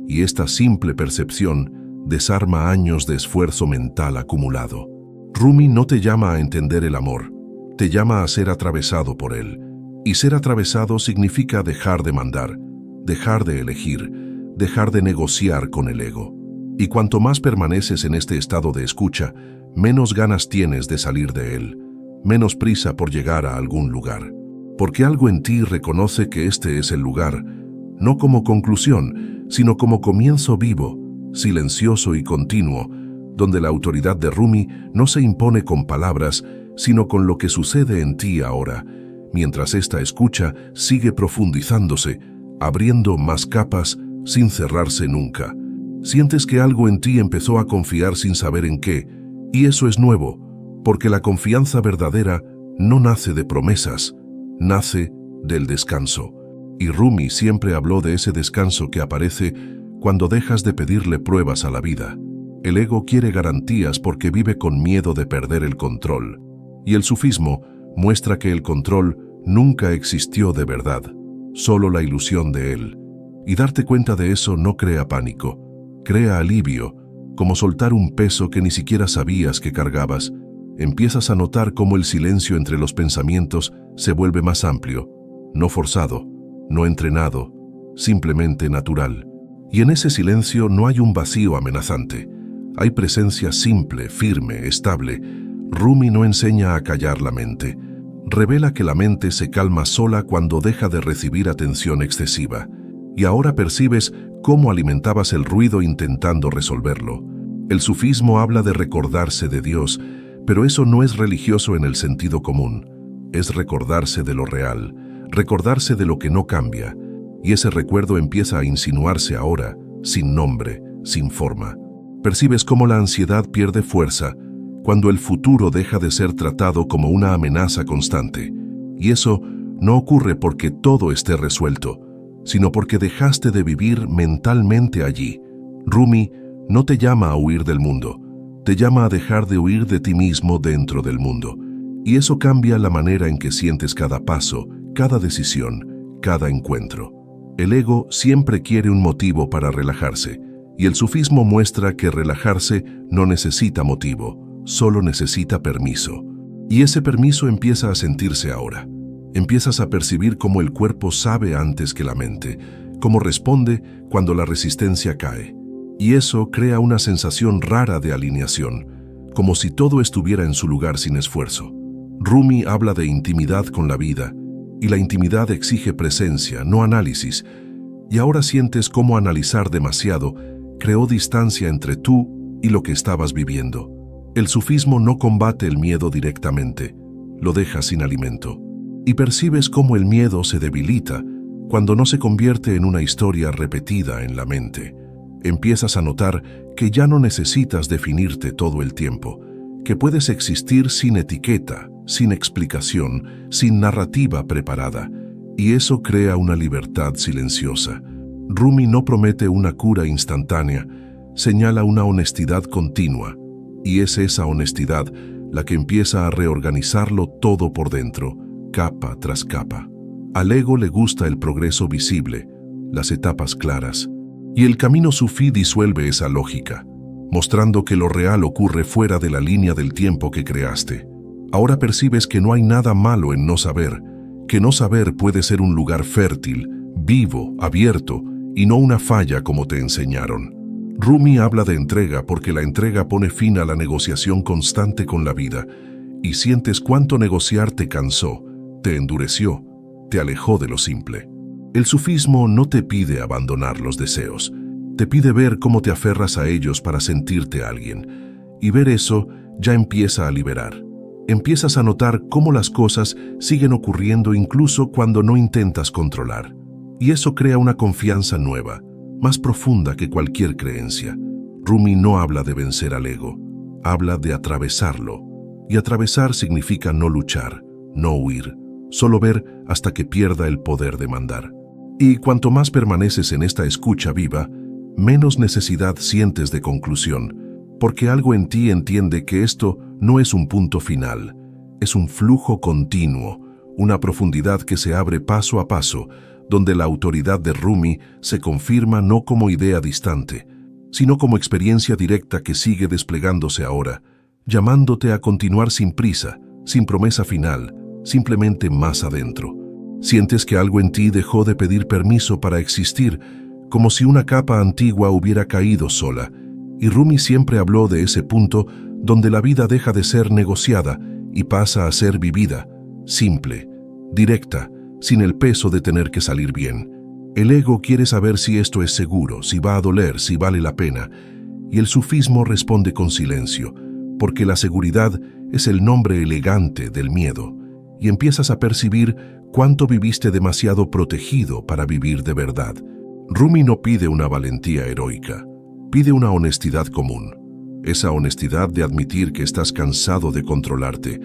S1: y esta simple percepción desarma años de esfuerzo mental acumulado. Rumi no te llama a entender el amor, te llama a ser atravesado por él. Y ser atravesado significa dejar de mandar, dejar de elegir, dejar de negociar con el ego. Y cuanto más permaneces en este estado de escucha, menos ganas tienes de salir de él, menos prisa por llegar a algún lugar. Porque algo en ti reconoce que este es el lugar, no como conclusión, sino como comienzo vivo, silencioso y continuo, donde la autoridad de Rumi no se impone con palabras, sino con lo que sucede en ti ahora, mientras esta escucha sigue profundizándose, abriendo más capas sin cerrarse nunca. Sientes que algo en ti empezó a confiar sin saber en qué, Y eso es nuevo, porque la confianza verdadera no nace de promesas, nace del descanso. Y Rumi siempre habló de ese descanso que aparece cuando dejas de pedirle pruebas a la vida. El ego quiere garantías porque vive con miedo de perder el control. Y el sufismo muestra que el control nunca existió de verdad, solo la ilusión de él. Y darte cuenta de eso no crea pánico, crea alivio, como soltar un peso que ni siquiera sabías que cargabas. Empiezas a notar cómo el silencio entre los pensamientos se vuelve más amplio, no forzado, no entrenado, simplemente natural. Y en ese silencio no hay un vacío amenazante. Hay presencia simple, firme, estable. Rumi no enseña a callar la mente. Revela que la mente se calma sola cuando deja de recibir atención excesiva. Y ahora percibes cómo alimentabas el ruido intentando resolverlo. El sufismo habla de recordarse de Dios, pero eso no es religioso en el sentido común. Es recordarse de lo real, recordarse de lo que no cambia. Y ese recuerdo empieza a insinuarse ahora, sin nombre, sin forma. Percibes cómo la ansiedad pierde fuerza cuando el futuro deja de ser tratado como una amenaza constante. Y eso no ocurre porque todo esté resuelto, sino porque dejaste de vivir mentalmente allí. Rumi no te llama a huir del mundo, te llama a dejar de huir de ti mismo dentro del mundo. Y eso cambia la manera en que sientes cada paso, cada decisión, cada encuentro. El ego siempre quiere un motivo para relajarse, y el sufismo muestra que relajarse no necesita motivo, solo necesita permiso. Y ese permiso empieza a sentirse ahora. Empiezas a percibir cómo el cuerpo sabe antes que la mente, cómo responde cuando la resistencia cae. Y eso crea una sensación rara de alineación, como si todo estuviera en su lugar sin esfuerzo. Rumi habla de intimidad con la vida, y la intimidad exige presencia, no análisis. Y ahora sientes cómo analizar demasiado creó distancia entre tú y lo que estabas viviendo. El sufismo no combate el miedo directamente, lo deja sin alimento. Y percibes cómo el miedo se debilita cuando no se convierte en una historia repetida en la mente. Empiezas a notar que ya no necesitas definirte todo el tiempo, que puedes existir sin etiqueta, sin explicación, sin narrativa preparada. Y eso crea una libertad silenciosa. Rumi no promete una cura instantánea, señala una honestidad continua. Y es esa honestidad la que empieza a reorganizarlo todo por dentro, capa tras capa. Al ego le gusta el progreso visible, las etapas claras. Y el camino sufí disuelve esa lógica, mostrando que lo real ocurre fuera de la línea del tiempo que creaste. Ahora percibes que no hay nada malo en no saber, que no saber puede ser un lugar fértil, vivo, abierto, y no una falla como te enseñaron. Rumi habla de entrega porque la entrega pone fin a la negociación constante con la vida, y sientes cuánto negociar te cansó, te endureció, te alejó de lo simple. El sufismo no te pide abandonar los deseos, te pide ver cómo te aferras a ellos para sentirte alguien, y ver eso ya empieza a liberar. Empiezas a notar cómo las cosas siguen ocurriendo incluso cuando no intentas controlar. Y eso crea una confianza nueva, más profunda que cualquier creencia. Rumi no habla de vencer al ego, habla de atravesarlo. Y atravesar significa no luchar, no huir, solo ver hasta que pierda el poder de mandar. Y cuanto más permaneces en esta escucha viva, menos necesidad sientes de conclusión, porque algo en ti entiende que esto no es un punto final, es un flujo continuo, una profundidad que se abre paso a paso, donde la autoridad de Rumi se confirma no como idea distante, sino como experiencia directa que sigue desplegándose ahora, llamándote a continuar sin prisa, sin promesa final, simplemente más adentro. Sientes que algo en ti dejó de pedir permiso para existir, como si una capa antigua hubiera caído sola, y Rumi siempre habló de ese punto donde la vida deja de ser negociada y pasa a ser vivida, simple, directa, sin el peso de tener que salir bien. El ego quiere saber si esto es seguro, si va a doler, si vale la pena, y el sufismo responde con silencio, porque la seguridad es el nombre elegante del miedo, y empiezas a percibir cuánto viviste demasiado protegido para vivir de verdad. Rumi no pide una valentía heroica, pide una honestidad común. esa honestidad de admitir que estás cansado de controlarte,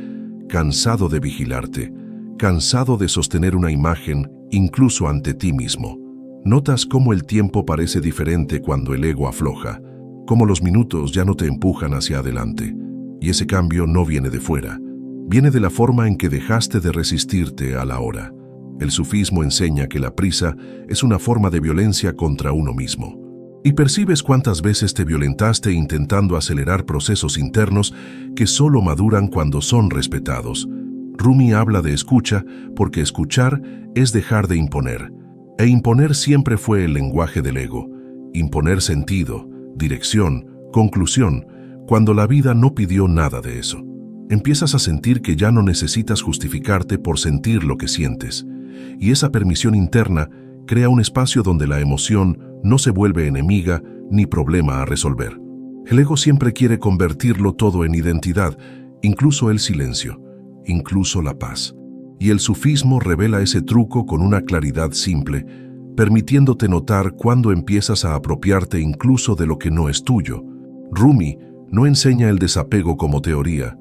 S1: cansado de vigilarte, cansado de sostener una imagen incluso ante ti mismo. Notas cómo el tiempo parece diferente cuando el ego afloja, cómo los minutos ya no te empujan hacia adelante. Y ese cambio no viene de fuera, viene de la forma en que dejaste de resistirte a la hora. El sufismo enseña que la prisa es una forma de violencia contra uno mismo. Y percibes cuántas veces te violentaste intentando acelerar procesos internos que solo maduran cuando son respetados. Rumi habla de escucha porque escuchar es dejar de imponer. E imponer siempre fue el lenguaje del ego. Imponer sentido, dirección, conclusión, cuando la vida no pidió nada de eso. Empiezas a sentir que ya no necesitas justificarte por sentir lo que sientes. Y esa permisión interna crea un espacio donde la emoción no se vuelve enemiga ni problema a resolver. El ego siempre quiere convertirlo todo en identidad, incluso el silencio, incluso la paz. Y el sufismo revela ese truco con una claridad simple, permitiéndote notar cuándo empiezas a apropiarte incluso de lo que no es tuyo. Rumi no enseña el desapego como teoría,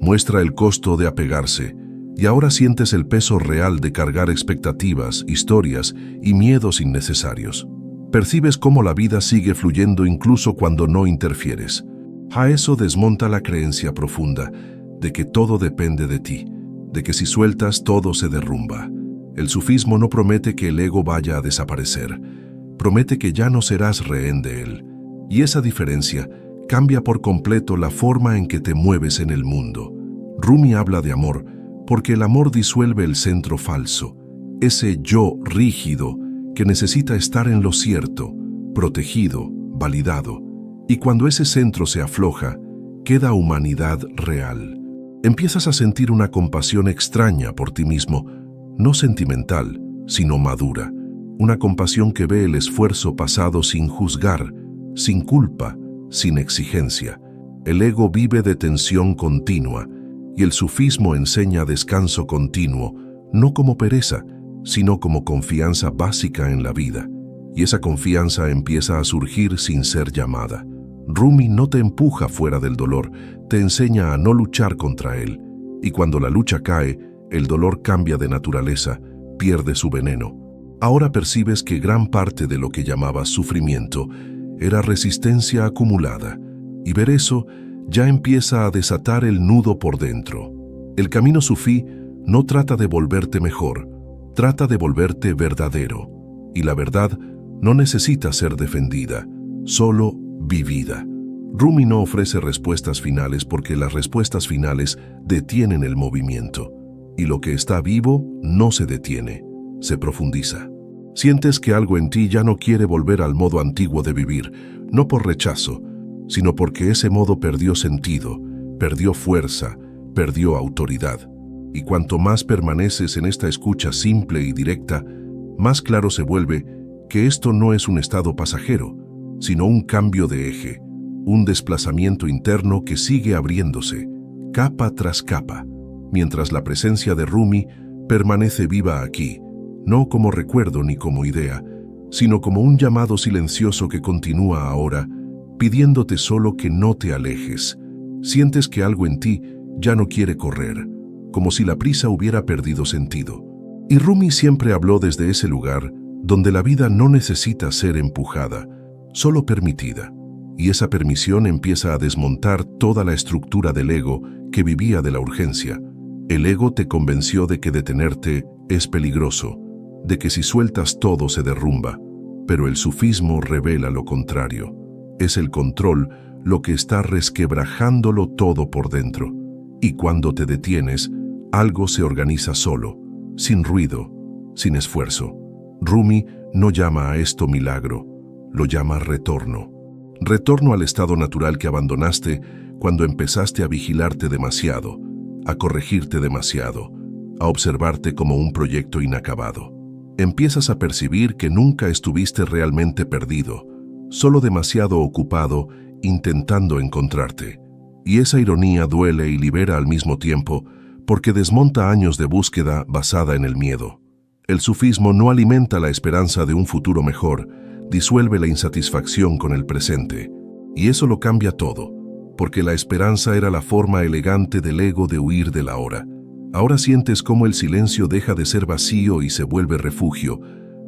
S1: muestra el costo de apegarse, y ahora sientes el peso real de cargar expectativas, historias y miedos innecesarios. Percibes cómo la vida sigue fluyendo incluso cuando no interfieres. A eso desmonta la creencia profunda de que todo depende de ti, de que si sueltas todo se derrumba. El sufismo no promete que el ego vaya a desaparecer, promete que ya no serás rehén de él. Y esa diferencia cambia por completo la forma en que te mueves en el mundo. Rumi habla de amor porque el amor disuelve el centro falso, ese yo rígido que necesita estar en lo cierto, protegido, validado. Y cuando ese centro se afloja, queda humanidad real. Empiezas a sentir una compasión extraña por ti mismo, no sentimental, sino madura. Una compasión que ve el esfuerzo pasado sin juzgar, sin culpa, sin exigencia. El ego vive de tensión continua y el sufismo enseña descanso continuo, no como pereza, sino como confianza básica en la vida. Y esa confianza empieza a surgir sin ser llamada. Rumi no te empuja fuera del dolor, te enseña a no luchar contra él. Y cuando la lucha cae, el dolor cambia de naturaleza, pierde su veneno. Ahora percibes que gran parte de lo que llamabas sufrimiento era resistencia acumulada, y ver eso ya empieza a desatar el nudo por dentro. El camino sufí no trata de volverte mejor, trata de volverte verdadero, y la verdad no necesita ser defendida, solo vivida. Rumi no ofrece respuestas finales porque las respuestas finales detienen el movimiento, y lo que está vivo no se detiene, se profundiza. Sientes que algo en ti ya no quiere volver al modo antiguo de vivir, no por rechazo, sino porque ese modo perdió sentido, perdió fuerza, perdió autoridad. Y cuanto más permaneces en esta escucha simple y directa, más claro se vuelve que esto no es un estado pasajero, sino un cambio de eje, un desplazamiento interno que sigue abriéndose, capa tras capa, mientras la presencia de Rumi permanece viva aquí, no como recuerdo ni como idea, sino como un llamado silencioso que continúa ahora, pidiéndote solo que no te alejes. Sientes que algo en ti ya no quiere correr, como si la prisa hubiera perdido sentido. Y Rumi siempre habló desde ese lugar donde la vida no necesita ser empujada, solo permitida. Y esa permisión empieza a desmontar toda la estructura del ego que vivía de la urgencia. El ego te convenció de que detenerte es peligroso, de que si sueltas todo se derrumba, pero el sufismo revela lo contrario. Es el control lo que está resquebrajándolo todo por dentro. Y cuando te detienes, algo se organiza solo, sin ruido, sin esfuerzo. Rumi no llama a esto milagro, lo llama retorno. Retorno al estado natural que abandonaste cuando empezaste a vigilarte demasiado, a corregirte demasiado, a observarte como un proyecto inacabado. Empiezas a percibir que nunca estuviste realmente perdido, solo demasiado ocupado intentando encontrarte. Y esa ironía duele y libera al mismo tiempo porque desmonta años de búsqueda basada en el miedo. El sufismo no alimenta la esperanza de un futuro mejor, disuelve la insatisfacción con el presente. Y eso lo cambia todo. porque la esperanza era la forma elegante del ego de huir del ahora. Ahora sientes cómo el silencio deja de ser vacío y se vuelve refugio,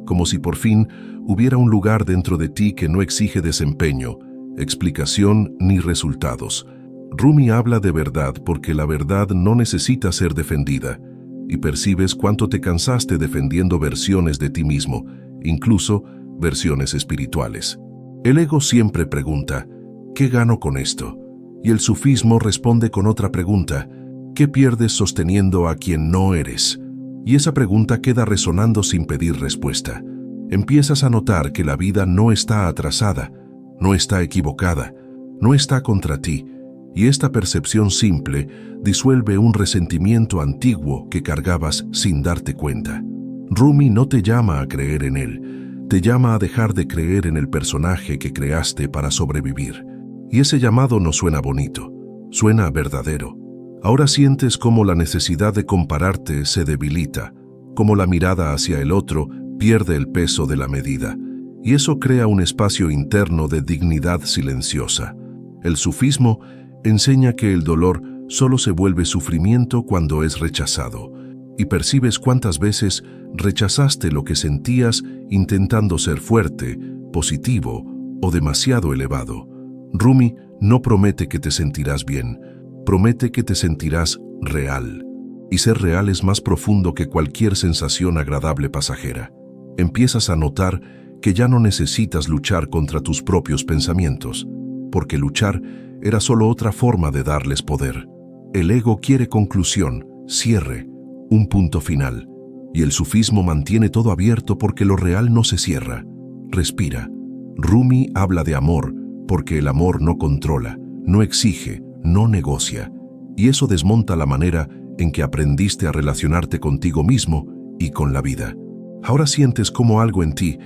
S1: como si por fin hubiera un lugar dentro de ti que no exige desempeño, explicación ni resultados. Rumi habla de verdad porque la verdad no necesita ser defendida, y percibes cuánto te cansaste defendiendo versiones de ti mismo, incluso versiones espirituales. El ego siempre pregunta, ¿qué gano con esto? Y el sufismo responde con otra pregunta, ¿qué pierdes sosteniendo a quien no eres? Y esa pregunta queda resonando sin pedir respuesta. Empiezas a notar que la vida no está atrasada, no está equivocada, no está contra ti, y esta percepción simple disuelve un resentimiento antiguo que cargabas sin darte cuenta. Rumi no te llama a creer en él, te llama a dejar de creer en el personaje que creaste para sobrevivir. Y ese llamado no suena bonito, suena verdadero. Ahora sientes cómo la necesidad de compararte se debilita, cómo la mirada hacia el otro pierde el peso de la medida, y eso crea un espacio interno de dignidad silenciosa. El sufismo enseña que el dolor solo se vuelve sufrimiento cuando es rechazado, y percibes cuántas veces rechazaste lo que sentías intentando ser fuerte, positivo o demasiado elevado. Rumi no promete que te sentirás bien, promete que te sentirás real. Y ser real es más profundo que cualquier sensación agradable pasajera. Empiezas a notar que ya no necesitas luchar contra tus propios pensamientos, porque luchar era solo otra forma de darles poder. El ego quiere conclusión, cierre, un punto final, y el sufismo mantiene todo abierto porque lo real no se cierra. Respira. Rumi habla de amor porque el amor no controla, no exige, no negocia, y eso desmonta la manera en que aprendiste a relacionarte contigo mismo y con la vida. Ahora sientes como algo en ti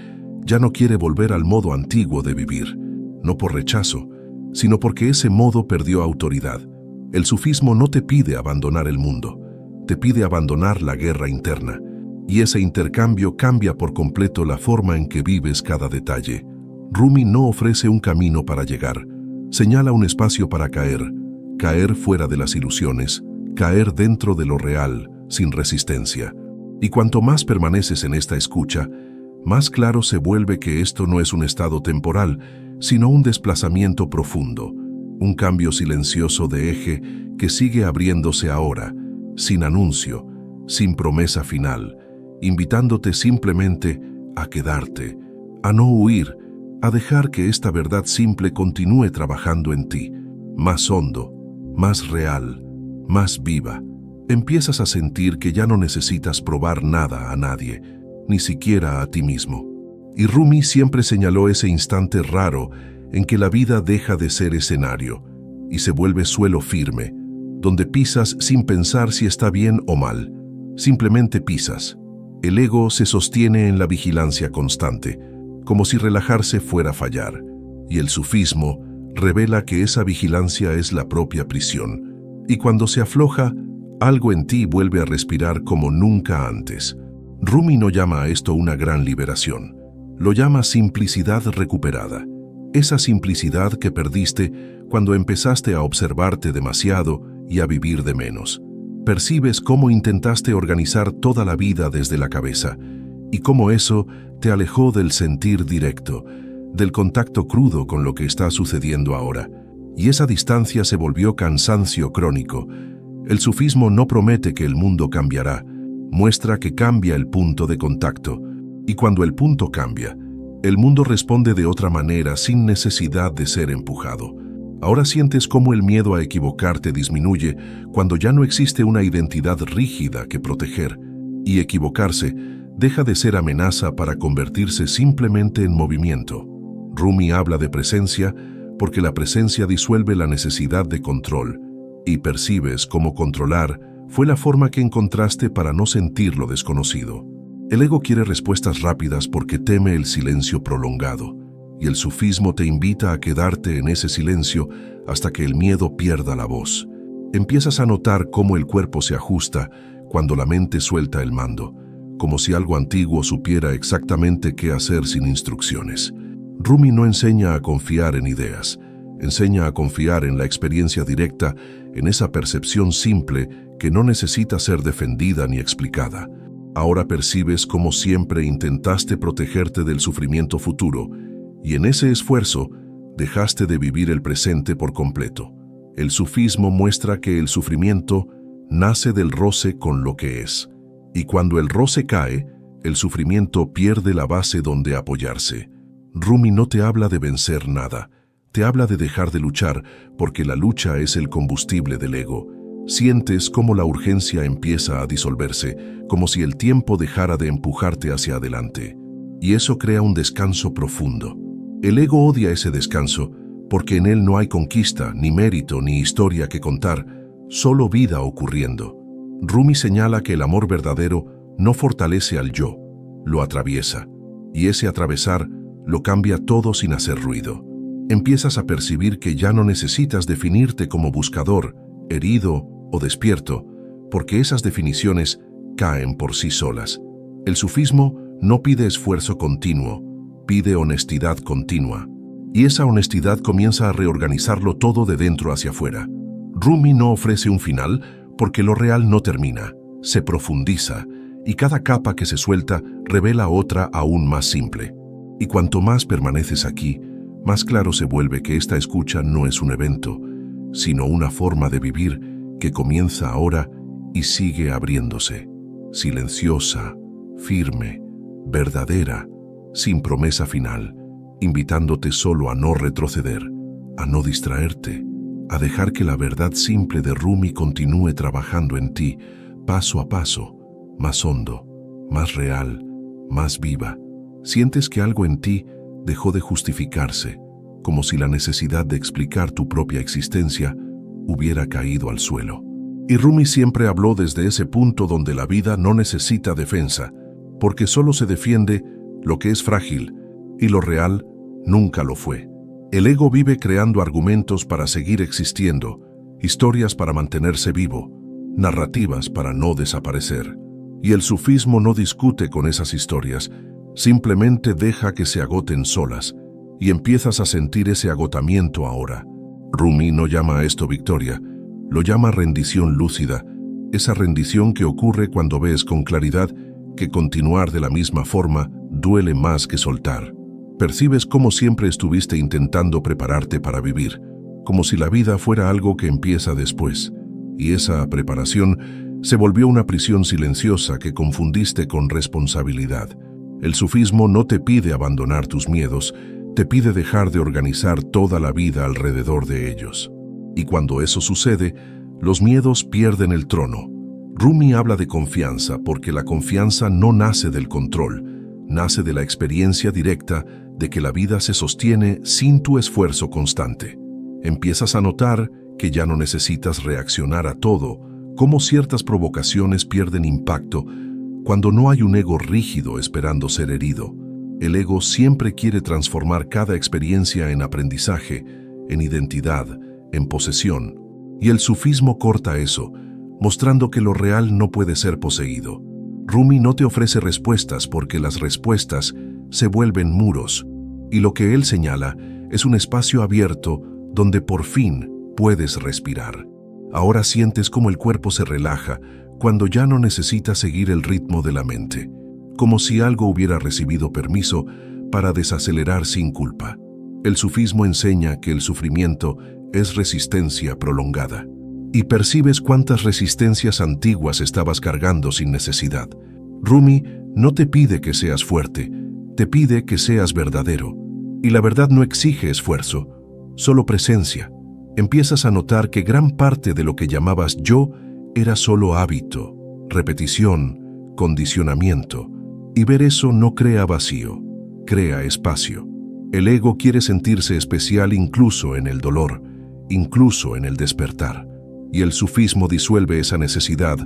S1: ya no quiere volver al modo antiguo de vivir, no por rechazo, sino porque ese modo perdió autoridad. El sufismo no te pide abandonar el mundo, te pide abandonar la guerra interna, y ese intercambio cambia por completo la forma en que vives cada detalle. Rumi no ofrece un camino para llegar, señala un espacio para caer, caer fuera de las ilusiones, caer dentro de lo real, sin resistencia. Y cuanto más permaneces en esta escucha, más claro se vuelve que esto no es un estado temporal, sino un desplazamiento profundo, un cambio silencioso de eje que sigue abriéndose ahora, sin anuncio, sin promesa final, invitándote simplemente a quedarte, a no huir, a dejar que esta verdad simple continúe trabajando en ti, más hondo, más real, más viva. Empiezas a sentir que ya no necesitas probar nada a nadie, ni siquiera a ti mismo. Y Rumi siempre señaló ese instante raro en que la vida deja de ser escenario y se vuelve suelo firme, donde pisas sin pensar si está bien o mal. Simplemente pisas. El ego se sostiene en la vigilancia constante, como si relajarse fuera fallar, y el sufismo revela que esa vigilancia es la propia prisión, y cuando se afloja, algo en ti vuelve a respirar como nunca antes. Rumi no llama a esto una gran liberación, lo llama simplicidad recuperada, esa simplicidad que perdiste cuando empezaste a observarte demasiado y a vivir de menos. Percibes cómo intentaste organizar toda la vida desde la cabeza, y cómo eso te alejó del sentir directo, del contacto crudo con lo que está sucediendo ahora, y esa distancia se volvió cansancio crónico. El sufismo no promete que el mundo cambiará, muestra que cambia el punto de contacto, y cuando el punto cambia, el mundo responde de otra manera sin necesidad de ser empujado. Ahora sientes cómo el miedo a equivocarte disminuye cuando ya no existe una identidad rígida que proteger, y equivocarse deja de ser amenaza para convertirse simplemente en movimiento. Rumi habla de presencia porque la presencia disuelve la necesidad de control, y percibes cómo controlar fue la forma que encontraste para no sentir lo desconocido. El ego quiere respuestas rápidas porque teme el silencio prolongado, y el sufismo te invita a quedarte en ese silencio hasta que el miedo pierda la voz. Empiezas a notar cómo el cuerpo se ajusta cuando la mente suelta el mando, como si algo antiguo supiera exactamente qué hacer sin instrucciones. Rumi no enseña a confiar en ideas, Enseña a confiar en la experiencia directa, en esa percepción simple que no necesita ser defendida ni explicada. Ahora percibes cómo siempre intentaste protegerte del sufrimiento futuro, y en ese esfuerzo dejaste de vivir el presente por completo. El sufismo muestra que el sufrimiento nace del roce con lo que es, y cuando el roce cae, el sufrimiento pierde la base donde apoyarse. Rumi no te habla de vencer nada, te habla de dejar de luchar, porque la lucha es el combustible del ego. Sientes cómo la urgencia empieza a disolverse, como si el tiempo dejara de empujarte hacia adelante. Y eso crea un descanso profundo. El ego odia ese descanso, porque en él no hay conquista, ni mérito, ni historia que contar, solo vida ocurriendo. Rumi señala que el amor verdadero no fortalece al yo, lo atraviesa, y ese atravesar lo cambia todo sin hacer ruido. Empiezas a percibir que ya no necesitas definirte como buscador, herido o despierto, porque esas definiciones caen por sí solas. El sufismo no pide esfuerzo continuo, pide honestidad continua. Y esa honestidad comienza a reorganizarlo todo de dentro hacia afuera. Rumi no ofrece un final porque lo real no termina, se profundiza, y cada capa que se suelta revela otra aún más simple. Y cuanto más permaneces aquí, más claro se vuelve que esta escucha no es un evento, sino una forma de vivir que comienza ahora y sigue abriéndose, silenciosa, firme, verdadera, sin promesa final, invitándote solo a no retroceder, a no distraerte, a dejar que la verdad simple de Rumi continúe trabajando en ti, paso a paso, más hondo, más real, más viva. Sientes que algo en ti dejó de justificarse, como si la necesidad de explicar tu propia existencia hubiera caído al suelo. Y Rumi siempre habló desde ese punto donde la vida no necesita defensa, porque solo se defiende lo que es frágil, y lo real nunca lo fue. El ego vive creando argumentos para seguir existiendo, historias para mantenerse vivo, narrativas para no desaparecer. Y el sufismo no discute con esas historias, simplemente deja que se agoten solas, y empiezas a sentir ese agotamiento ahora. Rumi no llama a esto victoria, lo llama rendición lúcida, esa rendición que ocurre cuando ves con claridad que continuar de la misma forma duele más que soltar. Percibes cómo siempre estuviste intentando prepararte para vivir, como si la vida fuera algo que empieza después, y esa preparación se volvió una prisión silenciosa que confundiste con responsabilidad. El sufismo no te pide abandonar tus miedos, te pide dejar de organizar toda la vida alrededor de ellos. Y cuando eso sucede, los miedos pierden el trono. Rumi habla de confianza porque la confianza no nace del control, nace de la experiencia directa de que la vida se sostiene sin tu esfuerzo constante. Empiezas a notar que ya no necesitas reaccionar a todo, cómo ciertas provocaciones pierden impacto cuando no hay un ego rígido esperando ser herido. El ego siempre quiere transformar cada experiencia en aprendizaje, en identidad, en posesión. Y el sufismo corta eso, mostrando que lo real no puede ser poseído. Rumi no te ofrece respuestas porque las respuestas se vuelven muros, y lo que él señala es un espacio abierto donde por fin puedes respirar. Ahora sientes cómo el cuerpo se relaja cuando ya no necesita seguir el ritmo de la mente, como si algo hubiera recibido permiso para desacelerar sin culpa. El sufismo enseña que el sufrimiento es resistencia prolongada. Y percibes cuántas resistencias antiguas estabas cargando sin necesidad. Rumi no te pide que seas fuerte, te pide que seas verdadero. Y la verdad no exige esfuerzo, solo presencia. Empiezas a notar que gran parte de lo que llamabas yo era solo hábito, repetición, condicionamiento. Y ver eso no crea vacío, crea espacio. El ego quiere sentirse especial incluso en el dolor, incluso en el despertar. Y el sufismo disuelve esa necesidad,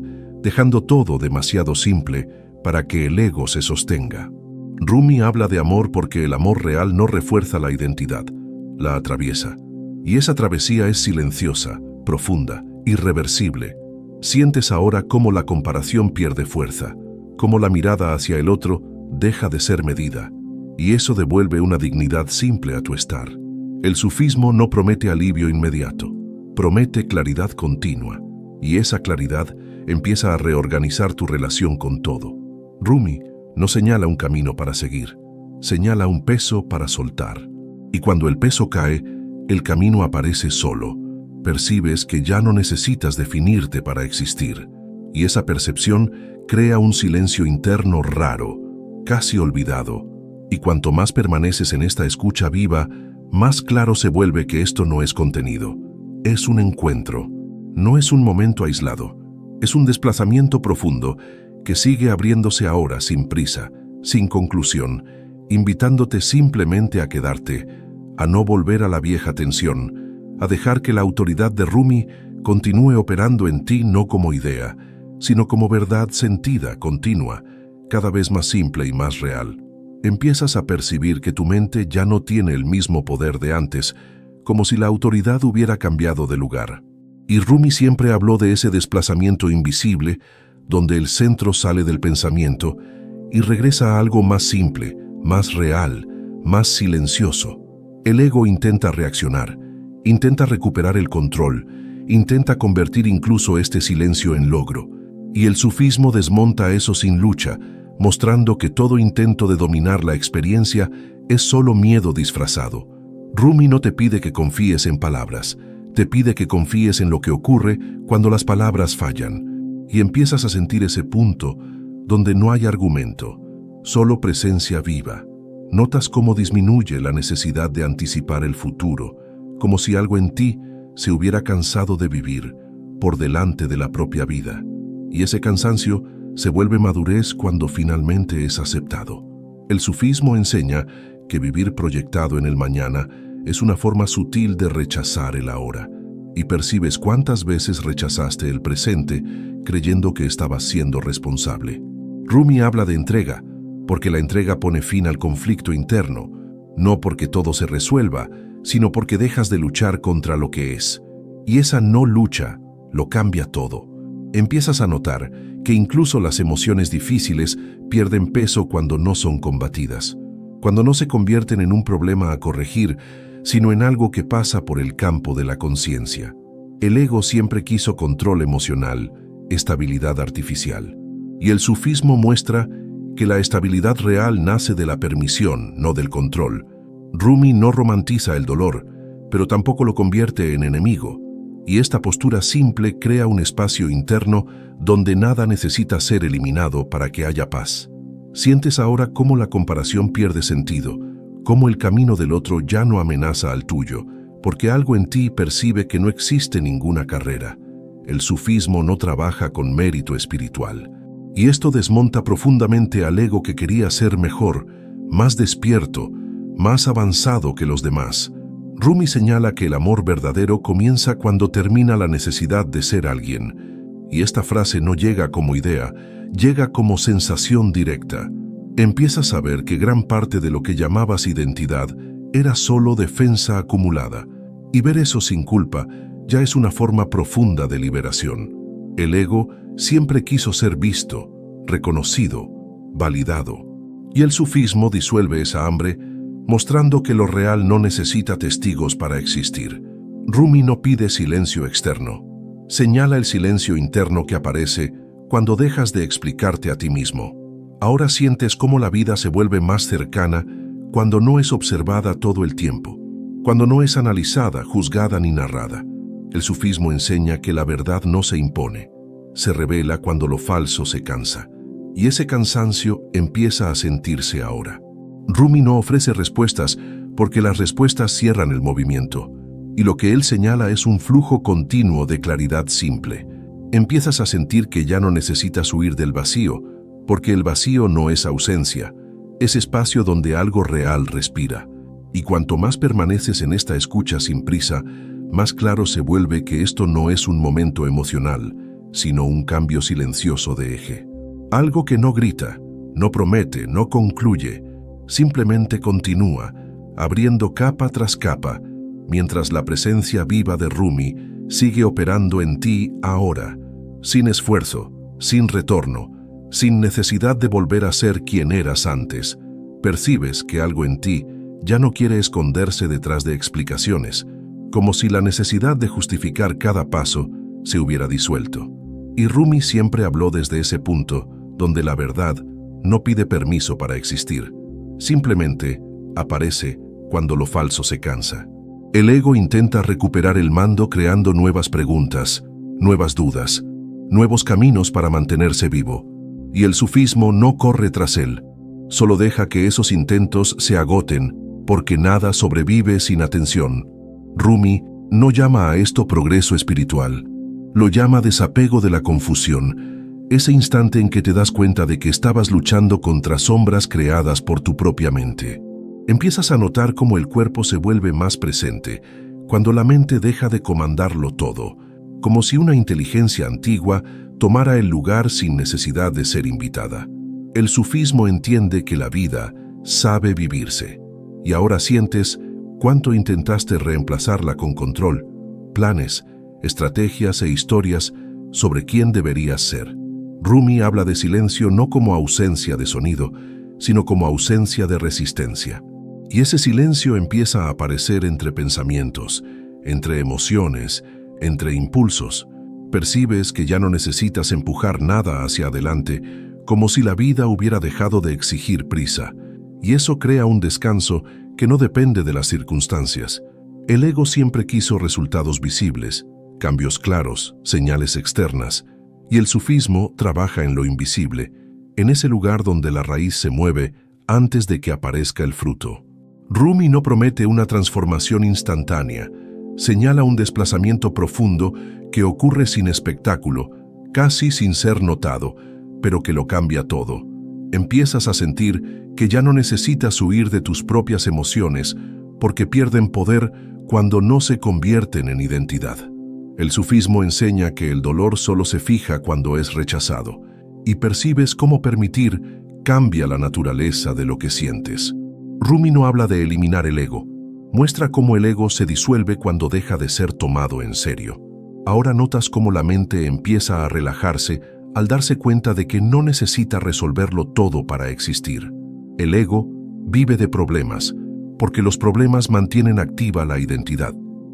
S1: dejando todo demasiado simple para que el ego se sostenga. Rumi habla de amor porque el amor real no refuerza la identidad, la atraviesa. Y esa travesía es silenciosa, profunda, irreversible. Sientes ahora cómo la comparación pierde fuerza, cómo la mirada hacia el otro deja de ser medida, y eso devuelve una dignidad simple a tu estar. El sufismo no promete alivio inmediato, promete claridad continua, y esa claridad empieza a reorganizar tu relación con todo. Rumi no señala un camino para seguir, señala un peso para soltar. Y cuando el peso cae, el camino aparece solo. Percibes que ya no necesitas definirte para existir, y esa percepción crea un silencio interno raro, casi olvidado. Y cuanto más permaneces en esta escucha viva, más claro se vuelve que esto no es contenido. Es un encuentro, no es un momento aislado. Es un desplazamiento profundo que sigue abriéndose ahora sin prisa, sin conclusión, invitándote simplemente a quedarte, a no volver a la vieja tensión, a dejar que la autoridad de Rumi continúe operando en ti no como idea, sino como verdad sentida, continua, cada vez más simple y más real. Empiezas a percibir que tu mente ya no tiene el mismo poder de antes, como si la autoridad hubiera cambiado de lugar. Y Rumi siempre habló de ese desplazamiento invisible, donde el centro sale del pensamiento y regresa a algo más simple, más real, más silencioso. El ego intenta reaccionar, intenta recuperar el control, intenta convertir incluso este silencio en logro. Y el sufismo desmonta eso sin lucha, mostrando que todo intento de dominar la experiencia es solo miedo disfrazado. Rumi no te pide que confíes en palabras, te pide que confíes en lo que ocurre cuando las palabras fallan, y empiezas a sentir ese punto donde no hay argumento, solo presencia viva. Notas cómo disminuye la necesidad de anticipar el futuro, como si algo en ti se hubiera cansado de vivir por delante de la propia vida. Y ese cansancio se vuelve madurez cuando finalmente es aceptado. El sufismo enseña que vivir proyectado en el mañana es una forma sutil de rechazar el ahora, y percibes cuántas veces rechazaste el presente creyendo que estabas siendo responsable. Rumi habla de entrega, porque la entrega pone fin al conflicto interno, no porque todo se resuelva, sino porque dejas de luchar contra lo que es. Y esa no lucha lo cambia todo. Empiezas a notar que incluso las emociones difíciles pierden peso cuando no son combatidas, cuando no se convierten en un problema a corregir, sino en algo que pasa por el campo de la conciencia. El ego siempre quiso control emocional, estabilidad artificial. Y el sufismo muestra que la estabilidad real nace de la permisión, no del control. Rumi no romantiza el dolor, pero tampoco lo convierte en enemigo. Y esta postura simple crea un espacio interno donde nada necesita ser eliminado para que haya paz. Sientes ahora cómo la comparación pierde sentido, cómo el camino del otro ya no amenaza al tuyo, porque algo en ti percibe que no existe ninguna carrera. El sufismo no trabaja con mérito espiritual. Y esto desmonta profundamente al ego que quería ser mejor, más despierto, más avanzado que los demás. Rumi señala que el amor verdadero comienza cuando termina la necesidad de ser alguien. Y esta frase no llega como idea, llega como sensación directa. Empiezas a ver que gran parte de lo que llamabas identidad era solo defensa acumulada. Y ver eso sin culpa ya es una forma profunda de liberación. El ego siempre quiso ser visto, reconocido, validado. Y el sufismo disuelve esa hambre, mostrando que lo real no necesita testigos para existir. Rumi no pide silencio externo. Señala el silencio interno que aparece cuando dejas de explicarte a ti mismo. Ahora sientes cómo la vida se vuelve más cercana cuando no es observada todo el tiempo, cuando no es analizada, juzgada ni narrada. El sufismo enseña que la verdad no se impone, se revela cuando lo falso se cansa. Y ese cansancio empieza a sentirse ahora. Rumi no ofrece respuestas porque las respuestas cierran el movimiento, y lo que él señala es un flujo continuo de claridad simple. Empiezas a sentir que ya no necesitas huir del vacío, porque el vacío no es ausencia, es espacio donde algo real respira. Y cuanto más permaneces en esta escucha sin prisa, más claro se vuelve que esto no es un momento emocional, sino un cambio silencioso de eje. Algo que no grita, no promete, no concluye, simplemente continúa, abriendo capa tras capa, mientras la presencia viva de Rumi sigue operando en ti ahora, sin esfuerzo, sin retorno, sin necesidad de volver a ser quien eras antes. Percibes que algo en ti ya no quiere esconderse detrás de explicaciones, como si la necesidad de justificar cada paso se hubiera disuelto. Y Rumi siempre habló desde ese punto donde la verdad no pide permiso para existir, simplemente aparece cuando lo falso se cansa. El ego intenta recuperar el mando creando nuevas preguntas, nuevas dudas, nuevos caminos para mantenerse vivo, y el sufismo no corre tras él, solo deja que esos intentos se agoten porque nada sobrevive sin atención. Rumi no llama a esto progreso espiritual, lo llama desapego de la confusión, ese instante en que te das cuenta de que estabas luchando contra sombras creadas por tu propia mente. Empiezas a notar cómo el cuerpo se vuelve más presente, cuando la mente deja de comandarlo todo, como si una inteligencia antigua tomara el lugar sin necesidad de ser invitada. El sufismo entiende que la vida sabe vivirse, y ahora sientes cuánto intentaste reemplazarla con control, planes, estrategias e historias sobre quién deberías ser. Rumi habla de silencio no como ausencia de sonido, sino como ausencia de resistencia. Y ese silencio empieza a aparecer entre pensamientos, entre emociones, entre impulsos. Percibes que ya no necesitas empujar nada hacia adelante, como si la vida hubiera dejado de exigir prisa. Y eso crea un descanso que no depende de las circunstancias. El ego siempre quiso resultados visibles, cambios claros, señales externas, y el sufismo trabaja en lo invisible, en ese lugar donde la raíz se mueve antes de que aparezca el fruto. Rumi no promete una transformación instantánea, señala un desplazamiento profundo que ocurre sin espectáculo, casi sin ser notado, pero que lo cambia todo. Empiezas a sentir que ya no necesitas huir de tus propias emociones porque pierden poder cuando no se convierten en identidad. El sufismo enseña que el dolor solo se fija cuando es rechazado, y percibes cómo permitir cambia la naturaleza de lo que sientes. Rumi no habla de eliminar el ego, muestra cómo el ego se disuelve cuando deja de ser tomado en serio. Ahora notas cómo la mente empieza a relajarse al darse cuenta de que no necesita resolverlo todo para existir. El ego vive de problemas, porque los problemas mantienen activa la identidad,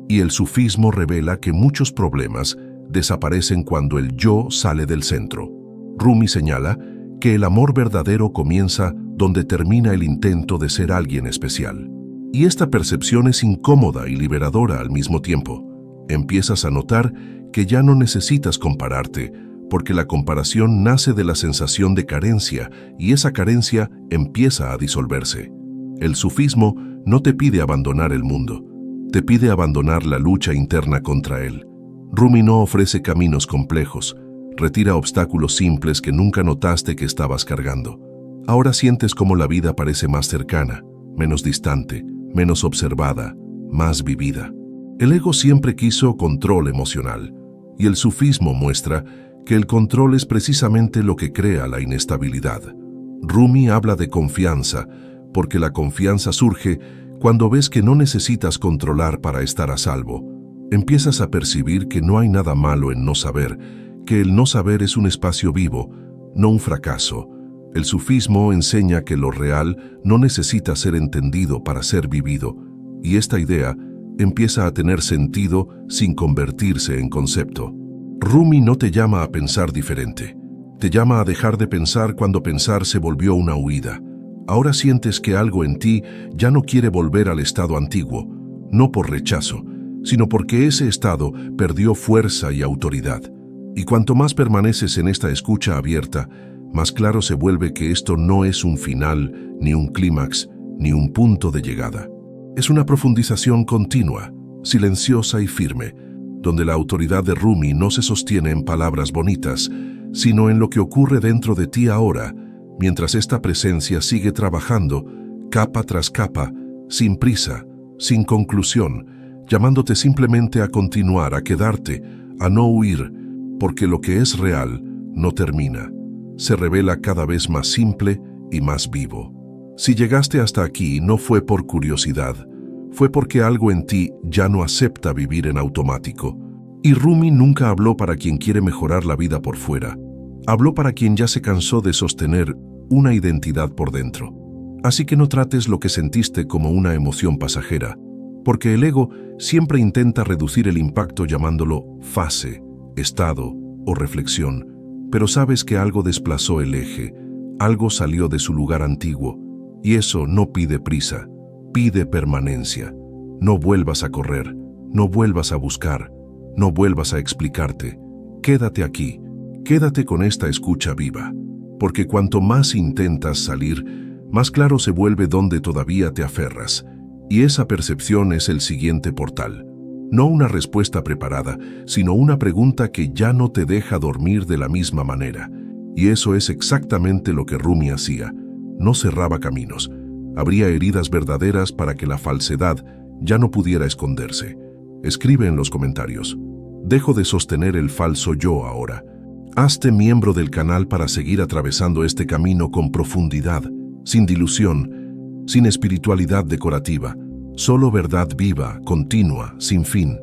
S1: y el sufismo revela que muchos problemas desaparecen cuando el yo sale del centro. Rumi señala que el amor verdadero comienza donde termina el intento de ser alguien especial. Y esta percepción es incómoda y liberadora al mismo tiempo. Empiezas a notar que ya no necesitas compararte, porque la comparación nace de la sensación de carencia y esa carencia empieza a disolverse. El sufismo no te pide abandonar el mundo, te pide abandonar la lucha interna contra él. Rumi no ofrece caminos complejos, retira obstáculos simples que nunca notaste que estabas cargando. Ahora sientes cómo la vida parece más cercana, menos distante, menos observada, más vivida. El ego siempre quiso control emocional, y el sufismo muestra que el control es precisamente lo que crea la inestabilidad. Rumi habla de confianza, porque la confianza surge cuando ves que no necesitas controlar para estar a salvo. Empiezas a percibir que no hay nada malo en no saber, que el no saber es un espacio vivo, no un fracaso. El sufismo enseña que lo real no necesita ser entendido para ser vivido, y esta idea empieza a tener sentido sin convertirse en concepto. Rumi no te llama a pensar diferente, te llama a dejar de pensar cuando pensar se volvió una huida. Ahora sientes que algo en ti ya no quiere volver al estado antiguo, no por rechazo, sino porque ese estado perdió fuerza y autoridad. Y cuanto más permaneces en esta escucha abierta, más claro se vuelve que esto no es un final, ni un clímax, ni un punto de llegada. Es una profundización continua, silenciosa y firme, donde la autoridad de Rumi no se sostiene en palabras bonitas, sino en lo que ocurre dentro de ti ahora, mientras esta presencia sigue trabajando, capa tras capa, sin prisa, sin conclusión, llamándote simplemente a continuar, a quedarte, a no huir, porque lo que es real no termina. Se revela cada vez más simple y más vivo. Si llegaste hasta aquí no fue por curiosidad, fue porque algo en ti ya no acepta vivir en automático. Y Rumi nunca habló para quien quiere mejorar la vida por fuera. Habló para quien ya se cansó de sostener una identidad por dentro. Así que no trates lo que sentiste como una emoción pasajera, porque el ego siempre intenta reducir el impacto llamándolo fase, estado o reflexión, pero sabes que algo desplazó el eje, algo salió de su lugar antiguo, y eso no pide prisa, pide permanencia. No vuelvas a correr, no vuelvas a buscar, no vuelvas a explicarte. Quédate aquí, quédate con esta escucha viva, porque cuanto más intentas salir, más claro se vuelve dónde todavía te aferras, y esa percepción es el siguiente portal. No una respuesta preparada, sino una pregunta que ya no te deja dormir de la misma manera. Y eso es exactamente lo que Rumi hacía. No cerraba caminos. Abría heridas verdaderas para que la falsedad ya no pudiera esconderse. Escribe en los comentarios: dejo de sostener el falso yo ahora. Hazte miembro del canal para seguir atravesando este camino con profundidad, sin dilución, sin espiritualidad decorativa, solo verdad viva, continua, sin fin.